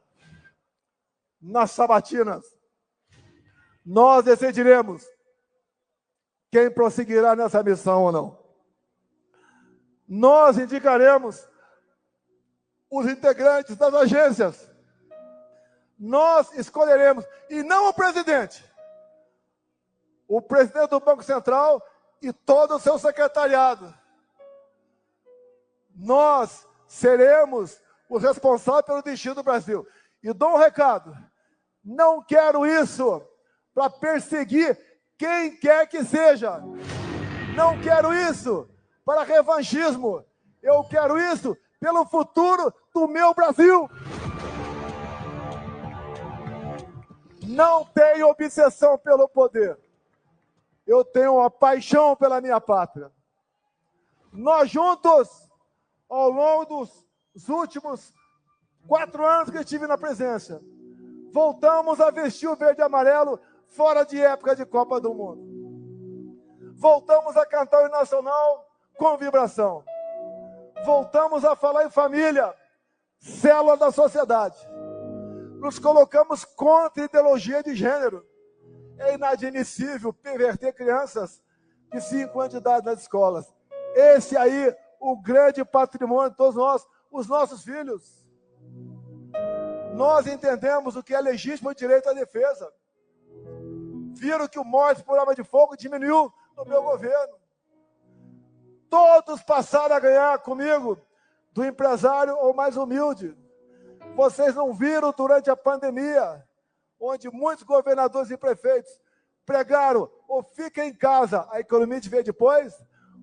nas sabatinas, nós decidiremos quem prosseguirá nessa missão ou não. Nós indicaremos os integrantes das agências. Nós escolheremos, e não o presidente do Banco Central e todo o seu secretariado. Nós seremos os responsáveis pelo destino do Brasil. E dou um recado, não quero isso para perseguir quem quer que seja. Não quero isso para revanchismo. Eu quero isso pelo futuro do meu Brasil. Não tenho obsessão pelo poder. Eu tenho uma paixão pela minha pátria. Nós juntos, ao longo dos últimos 4 anos que estive na presidência, voltamos a vestir o verde e amarelo fora de época de Copa do Mundo. Voltamos a cantar o hino nacional com vibração. Voltamos a falar em família, célula da sociedade. Nos colocamos contra a ideologia de gênero. É inadmissível perverter crianças de 5 anos de idade nas escolas. Esse aí, o grande patrimônio de todos nós, os nossos filhos. Nós entendemos o que é legítimo direito à defesa. Viram que o morte por arma de fogo diminuiu no meu governo. Todos passaram a ganhar comigo, do empresário ou mais humilde. Vocês não viram durante a pandemia, onde muitos governadores e prefeitos pregaram ou fica em casa, a economia te vê depois?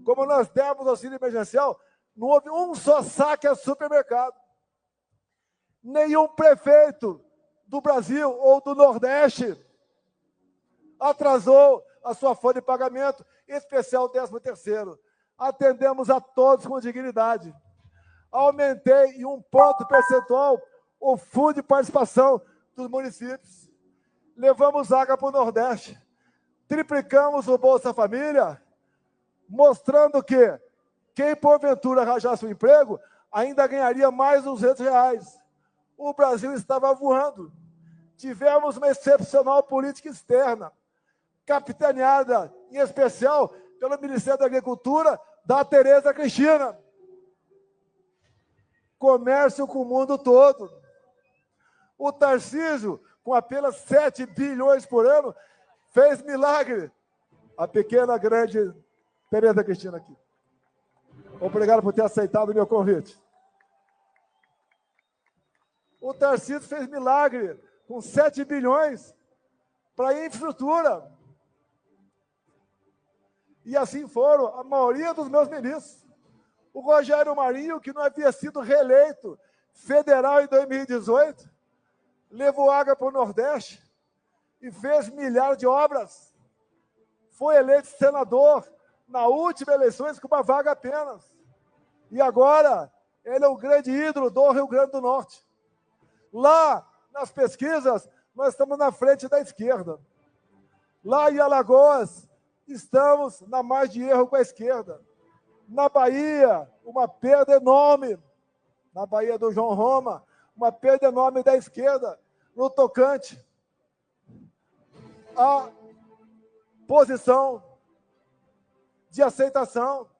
Como nós demos auxílio emergencial, não houve um só saque a supermercado. Nenhum prefeito do Brasil ou do Nordeste atrasou a sua folha de pagamento, em especial o 13º. Atendemos a todos com dignidade. Aumentei em 1 ponto percentual o fundo de participação dos municípios. Levamos água para o Nordeste. Triplicamos o Bolsa Família, mostrando que quem porventura arranjasse um emprego ainda ganharia mais R$200. O Brasil estava voando. Tivemos uma excepcional política externa, capitaneada, em especial, pelo Ministério da Agricultura, da Tereza Cristina. Comércio com o mundo todo. O Tarcísio, com apenas 7 bilhões por ano, fez milagre. A pequena, grande Tereza Cristina aqui. Obrigado por ter aceitado o meu convite. O Tarcísio fez milagre com 7 bilhões para infraestrutura. E assim foram a maioria dos meus ministros. O Rogério Marinho, que não havia sido reeleito federal em 2018, levou água para o Nordeste e fez milhares de obras. Foi eleito senador na última eleição com uma vaga apenas. E agora, ele é o grande ídolo do Rio Grande do Norte. Lá, nas pesquisas, nós estamos na frente da esquerda. Lá em Alagoas, estamos na margem de erro com a esquerda. Na Bahia, uma perda enorme. Na Bahia do João Roma, uma perda enorme da esquerda. No tocante à posição de aceitação.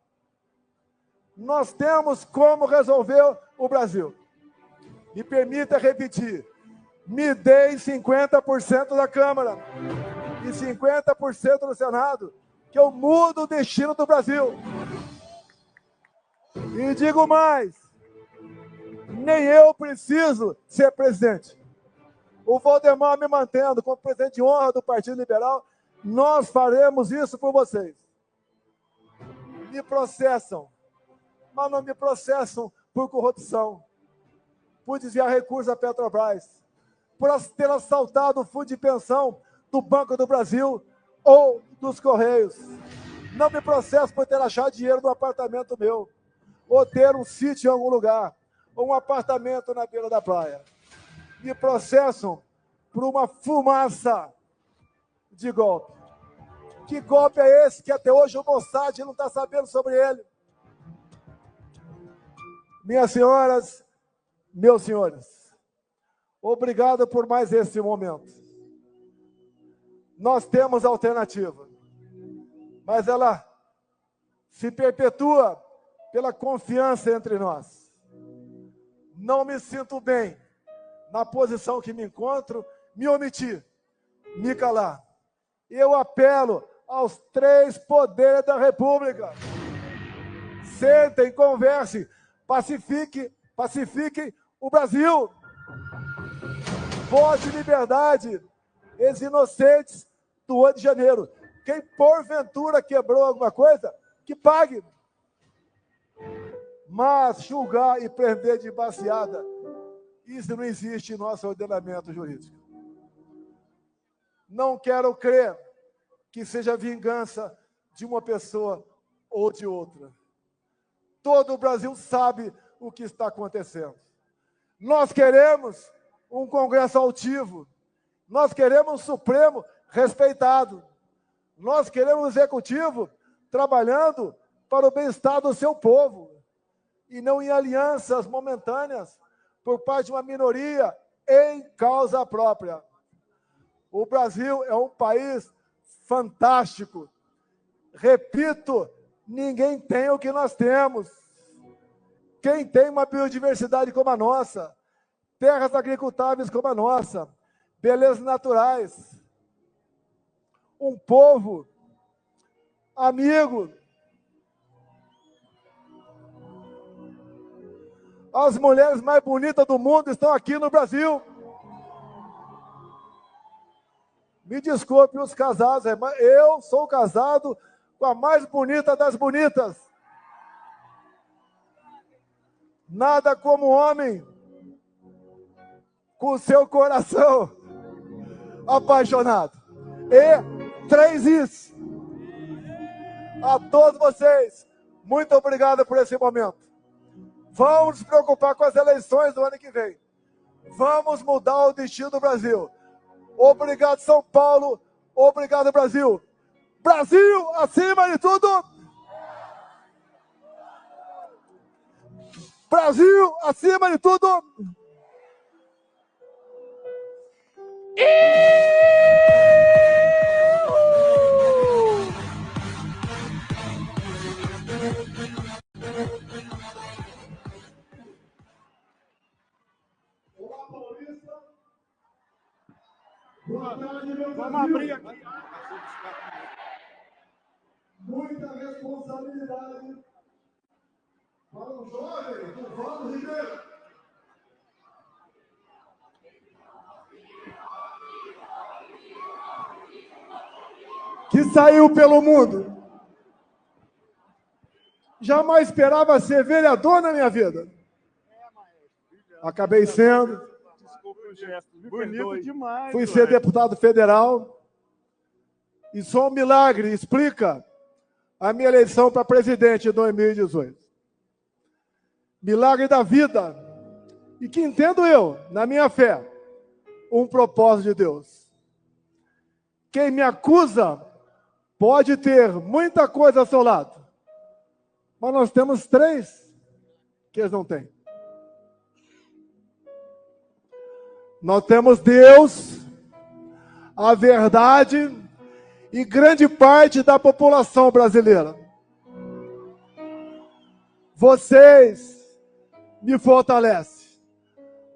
Nós temos como resolver o Brasil. Me permita repetir. Me deem 50% da Câmara e 50% do Senado, que eu mudo o destino do Brasil. E digo mais, nem eu preciso ser presidente. O Valdemar me mantendo como presidente de honra do Partido Liberal, nós faremos isso por vocês. Me processam, mas não me processam por corrupção, por desviar recursos da Petrobras, por ter assaltado o fundo de pensão do Banco do Brasil ou dos Correios. Não me processam por ter achado dinheiro no apartamento meu, ou ter um sítio em algum lugar, ou um apartamento na beira da praia. Me processam por uma fumaça de golpe. Que golpe é esse que até hoje o Mossad não está sabendo sobre ele? Minhas senhoras, meus senhores, obrigado por mais esse momento. Nós temos alternativa, mas ela se perpetua pela confiança entre nós. Não me sinto bem na posição que me encontro, me omitir, me calar. Eu apelo aos 3 poderes da República. Sentem, conversem, pacifiquem o Brasil. Voz de liberdade, ex inocentes do 8 de janeiro. Quem porventura quebrou alguma coisa, que pague. Mas julgar e prender de baseada, isso não existe em nosso ordenamento jurídico. Não quero crer que seja vingança de uma pessoa ou de outra. Todo o Brasil sabe o que está acontecendo. Nós queremos um Congresso altivo. Nós queremos um Supremo respeitado. Nós queremos um Executivo trabalhando para o bem-estar do seu povo e não em alianças momentâneas por parte de uma minoria em causa própria. O Brasil é um país fantástico. Repito, ninguém tem o que nós temos. Quem tem uma biodiversidade como a nossa, terras agricultáveis como a nossa, belezas naturais, um povo amigo. As mulheres mais bonitas do mundo estão aqui no Brasil. Me desculpe os casados, mas eu sou casado com a mais bonita das bonitas. Nada como homem com seu coração apaixonado. E 3 is. A todos vocês, muito obrigado por esse momento. Vamos nos preocupar com as eleições do ano que vem. Vamos mudar o destino do Brasil. Obrigado, São Paulo. Obrigado, Brasil. Brasil, acima de tudo. Brasil, acima de tudo. Vamos abrir aqui. Muita responsabilidade para um jovem, Tuvaldo Ribeiro. Que saiu pelo mundo. Jamais esperava ser vereador na minha vida. Acabei sendo. Desculpe o gesto. Bonito demais. Fui ser deputado federal. E só um milagre explica a minha eleição para presidente em 2018. Milagre da vida. E que entendo eu, na minha fé, um propósito de Deus. Quem me acusa pode ter muita coisa ao seu lado. Mas nós temos 3 que eles não têm. Nós temos Deus, a verdade e grande parte da população brasileira. Vocês me fortalecem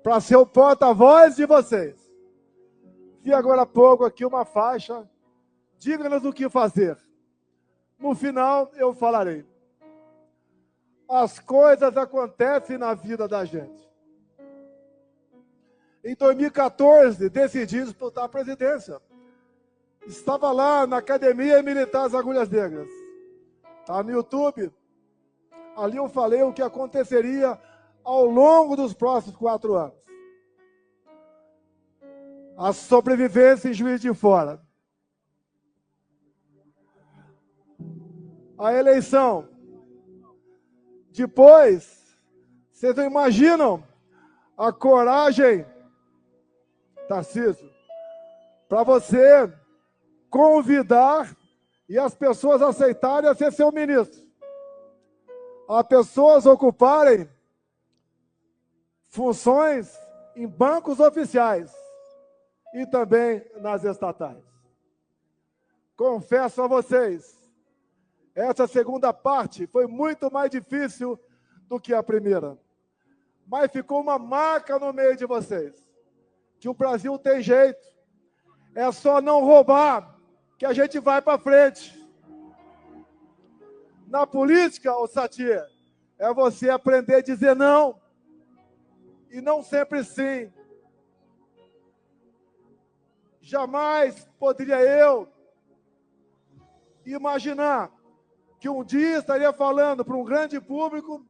para ser o porta-voz de vocês. Vi agora há pouco aqui uma faixa, diga-nos o que fazer. No final eu falarei. As coisas acontecem na vida da gente. Em 2014, decidi disputar a presidência. Estava lá na Academia Militar das Agulhas Negras. Está no YouTube. Ali eu falei o que aconteceria ao longo dos próximos 4 anos. A sobrevivência em Juiz de Fora. A eleição. Depois, vocês não imaginam a coragem, Tarcísio, para você convidar e as pessoas aceitarem a ser seu ministro. As pessoas ocuparem funções em bancos oficiais e também nas estatais. Confesso a vocês, essa segunda parte foi muito mais difícil do que a primeira. Mas ficou uma marca no meio de vocês, que o Brasil tem jeito. É só não roubar, que a gente vai para frente. Na política, ô Satir, é você aprender a dizer não, e não sempre sim. Jamais poderia eu imaginar que um dia estaria falando para um grande público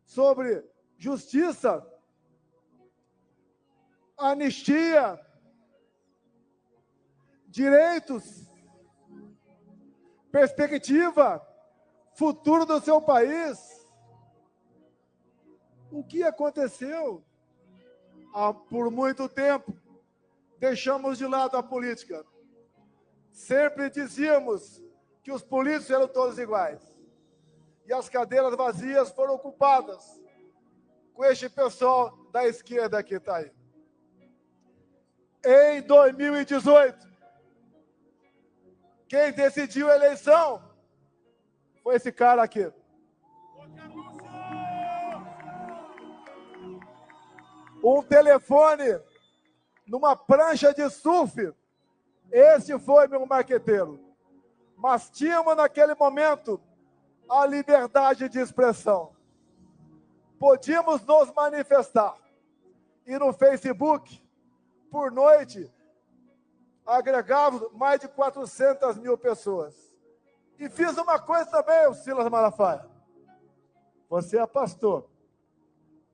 sobre justiça, anistia, direitos, perspectiva, futuro do seu país. O que aconteceu? Por muito tempo, deixamos de lado a política. Sempre dizíamos que os políticos eram todos iguais. E as cadeiras vazias foram ocupadas com este pessoal da esquerda que está aí. Em 2018, quem decidiu a eleição foi esse cara aqui. Um telefone numa prancha de surf. Esse foi meu marqueteiro. Mas tínhamos naquele momento a liberdade de expressão. Podíamos nos manifestar. E no Facebook, por noite, agregávamos mais de 400 mil pessoas. E fiz uma coisa também, o Silas Malafaia. Você é pastor.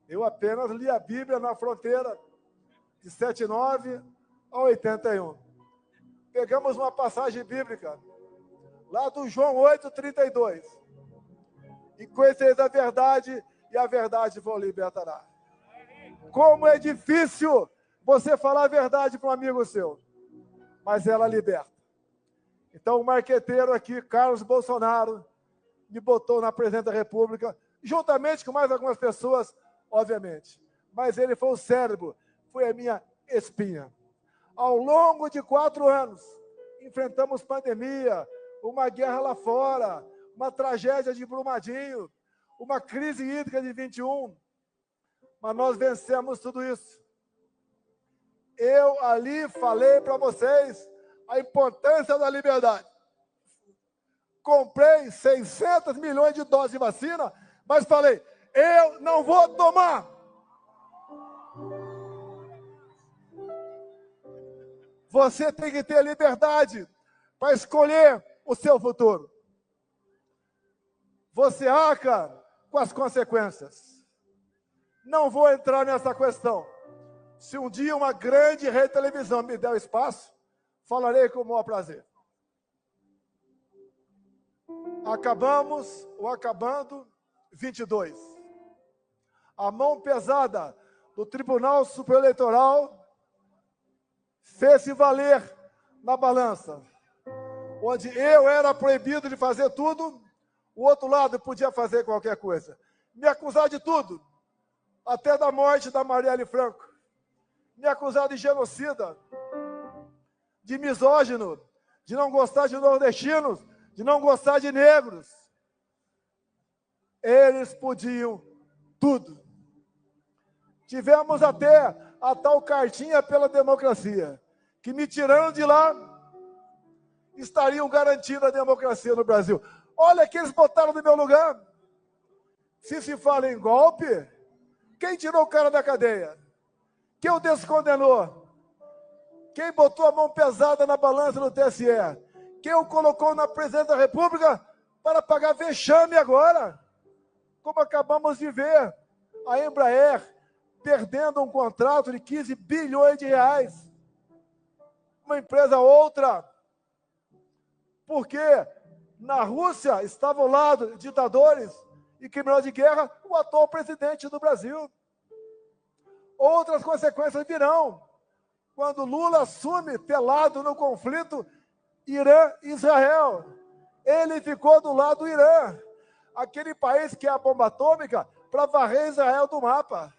Eu apenas li a Bíblia na fronteira de 79 a 81. Pegamos uma passagem bíblica lá do João 8:32. E conhecereis a verdade, e a verdade vos libertará. Como é difícil você falar a verdade para um amigo seu, mas ela liberta. Então, o marqueteiro aqui, Carlos Bolsonaro, me botou na presidência da República, juntamente com mais algumas pessoas, obviamente. Mas ele foi o cérebro, foi a minha espinha. Ao longo de 4 anos, enfrentamos pandemia, uma guerra lá fora, uma tragédia de Brumadinho, uma crise hídrica de 21. Mas nós vencemos tudo isso. Eu ali falei para vocês a importância da liberdade. Comprei 600 milhões de doses de vacina, mas falei, eu não vou tomar. Você tem que ter liberdade para escolher o seu futuro. Você arca com as consequências. Não vou entrar nessa questão. Se um dia uma grande rede de televisão me der o espaço, falarei com o maior prazer. Acabando 22. A mão pesada do Tribunal Superior Eleitoral fez-se valer na balança. Onde eu era proibido de fazer tudo, o outro lado podia fazer qualquer coisa. Me acusar de tudo, até da morte da Marielle Franco. Me acusar de genocida, de misógino, de não gostar de nordestinos, de não gostar de negros. Eles podiam tudo. Tivemos até a tal cartinha pela democracia, que me tirando de lá, estariam garantindo a democracia no Brasil. Olha que eles botaram no meu lugar. Se fala em golpe, quem tirou o cara da cadeia? Quem o descondenou? Quem botou a mão pesada na balança do TSE? Quem o colocou na presidência da República para pagar vexame agora? Como acabamos de ver, a Embraer perdendo um contrato de 15 bilhões de reais. Uma empresa outra. Porque na Rússia estavam ao lado ditadores e criminosos de guerra, o atual presidente do Brasil. Outras consequências virão quando Lula assume pelado no conflito Irã-Israel. Ele ficou do lado do Irã, aquele país que é a bomba atômica, para varrer Israel do mapa.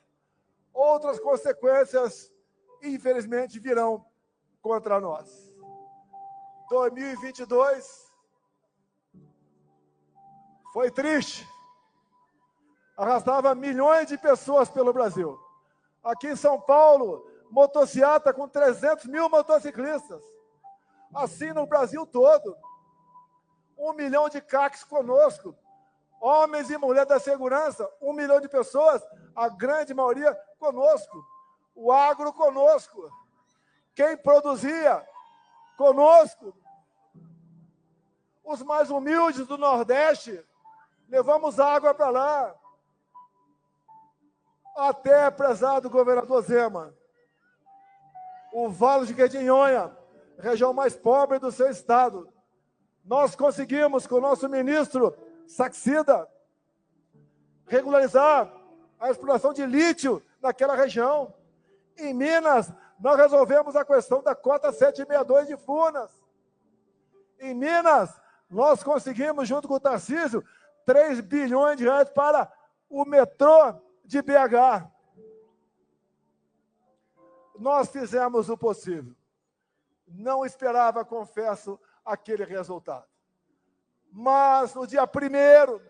Outras consequências, infelizmente, virão contra nós. 2022 foi triste. Arrastava milhões de pessoas pelo Brasil. Aqui em São Paulo, motociata com 300 mil motociclistas. Assim no Brasil todo. 1 milhão de CACs conosco. Homens e mulheres da segurança, 1 milhão de pessoas, a grande maioria conosco. O agro conosco. Quem produzia conosco. Os mais humildes do Nordeste, levamos água para lá. Até, prezado governador Zema, o Vale de Jequitinhonha, região mais pobre do seu estado, nós conseguimos, com o nosso ministro Saxida, regularizar a exploração de lítio naquela região. Em Minas, nós resolvemos a questão da cota 762 de Furnas. Em Minas, nós conseguimos, junto com o Tarcísio, 3 bilhões de reais para o metrô de BH. Nós fizemos o possível. Não esperava, confesso, aquele resultado. Mas, no dia 1º,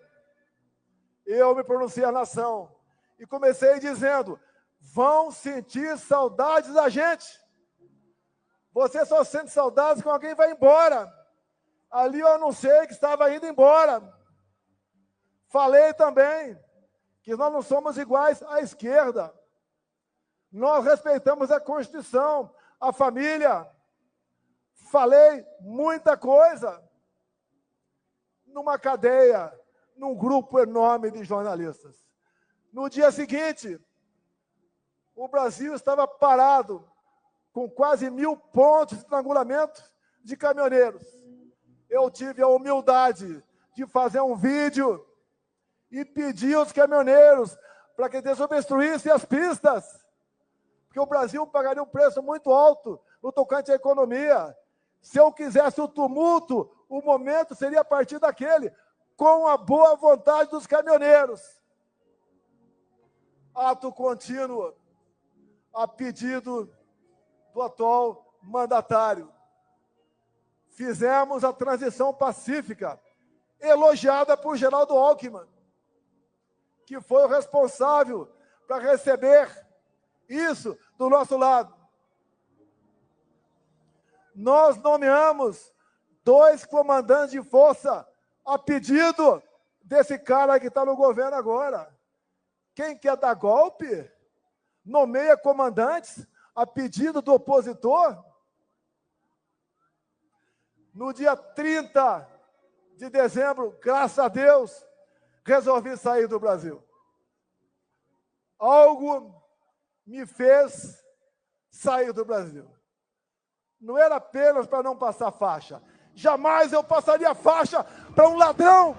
eu me pronunciei à nação e comecei dizendo: vão sentir saudades da gente. Você só sente saudades quando alguém vai embora. Ali eu anunciei que estava indo embora. Falei também que nós não somos iguais à esquerda. Nós respeitamos a Constituição, a família. Falei muita coisa numa cadeia, num grupo enorme de jornalistas. No dia seguinte, o Brasil estava parado, com quase 1.000 pontos de estrangulamento de caminhoneiros. Eu tive a humildade de fazer um vídeo e pedir aos caminhoneiros para que desobstruíssem as pistas, porque o Brasil pagaria um preço muito alto no tocante à economia. Se eu quisesse o tumulto, o momento seria a partir daquele, com a boa vontade dos caminhoneiros. Ato contínuo, a pedido do atual mandatário. Fizemos a transição pacífica, elogiada por Geraldo Alckmin, que foi o responsável para receber isso do nosso lado. Nós nomeamos 2 comandantes de força a pedido desse cara que está no governo agora. Quem quer dar golpe, nomeia comandantes a pedido do opositor. No dia 30 de dezembro, graças a Deus, resolvi sair do Brasil. Algo me fez sair do Brasil. Não era apenas para não passar faixa. Jamais eu passaria faixa para um ladrão.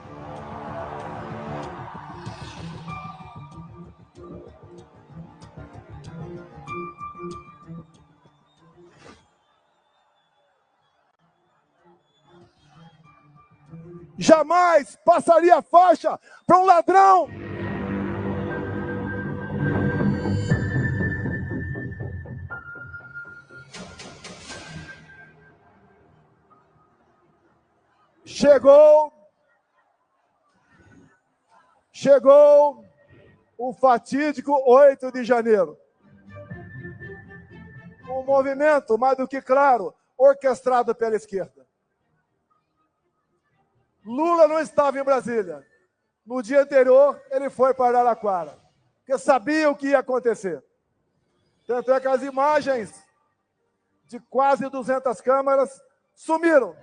Jamais passaria faixa para um ladrão. chegou o fatídico 8 de janeiro. Um movimento, mais do que claro, orquestrado pela esquerda. Lula não estava em Brasília. No dia anterior, ele foi para Araraquara, porque sabia o que ia acontecer. Tanto é que as imagens de quase 200 câmaras sumiram.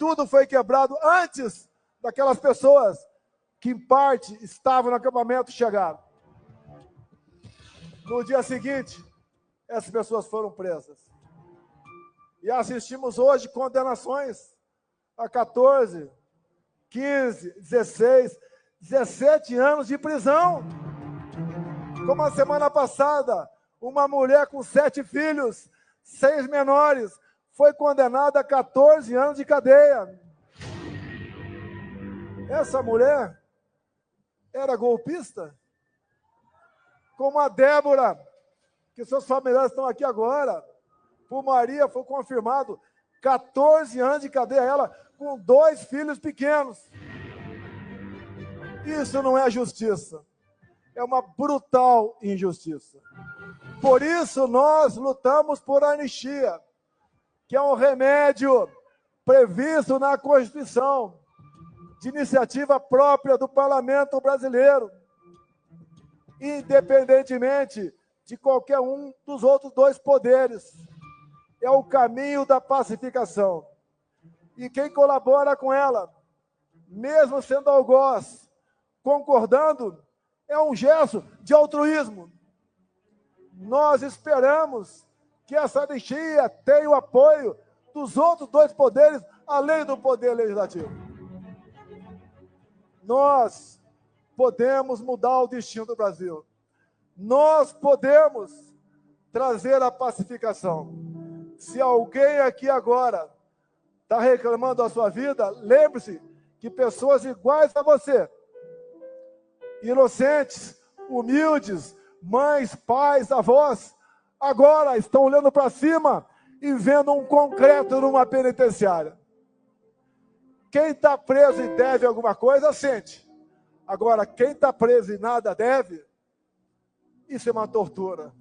Tudo foi quebrado antes daquelas pessoas que, em parte, estavam no acampamento chegaram. No dia seguinte, essas pessoas foram presas. E assistimos hoje condenações a 14, 15, 16, 17 anos de prisão. Como a semana passada, uma mulher com 7 filhos, 6 menores, foi condenada a 14 anos de cadeia. Essa mulher era golpista? Como a Débora, que seus familiares estão aqui agora. Por Maria foi confirmado 14 anos de cadeia, ela com 2 filhos pequenos. Isso não é justiça. É uma brutal injustiça. Por isso nós lutamos por anistia, que é um remédio previsto na Constituição, de iniciativa própria do Parlamento brasileiro, independentemente de qualquer um dos outros 2 poderes. É o caminho da pacificação. E quem colabora com ela, mesmo sendo algoz, concordando, é um gesto de altruísmo. Nós esperamos que essa anistia tenha o apoio dos outros 2 poderes, além do poder legislativo. Nós podemos mudar o destino do Brasil. Nós podemos trazer a pacificação. Se alguém aqui agora está reclamando da sua vida, lembre-se que pessoas iguais a você, inocentes, humildes, mães, pais, avós, agora estão olhando para cima e vendo um concreto numa penitenciária. Quem está preso e deve alguma coisa, sente. Agora, quem está preso e nada deve, isso é uma tortura.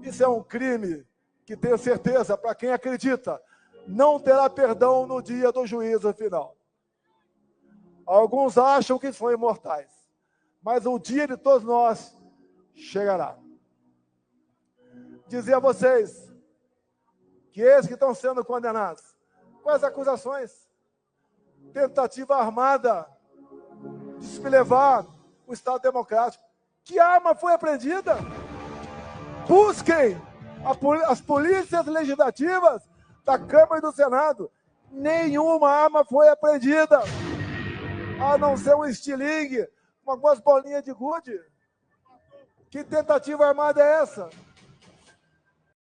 Isso é um crime que, tenho certeza, para quem acredita, não terá perdão no dia do juízo final. Alguns acham que são imortais, mas o dia de todos nós chegará. Dizer a vocês que esses que estão sendo condenados, com as acusações, tentativa armada de se levar o Estado Democrático. Que arma foi apreendida? Busquem as polícias legislativas da Câmara e do Senado. Nenhuma arma foi apreendida, a não ser um estilingue com algumas bolinhas de gude. Que tentativa armada é essa?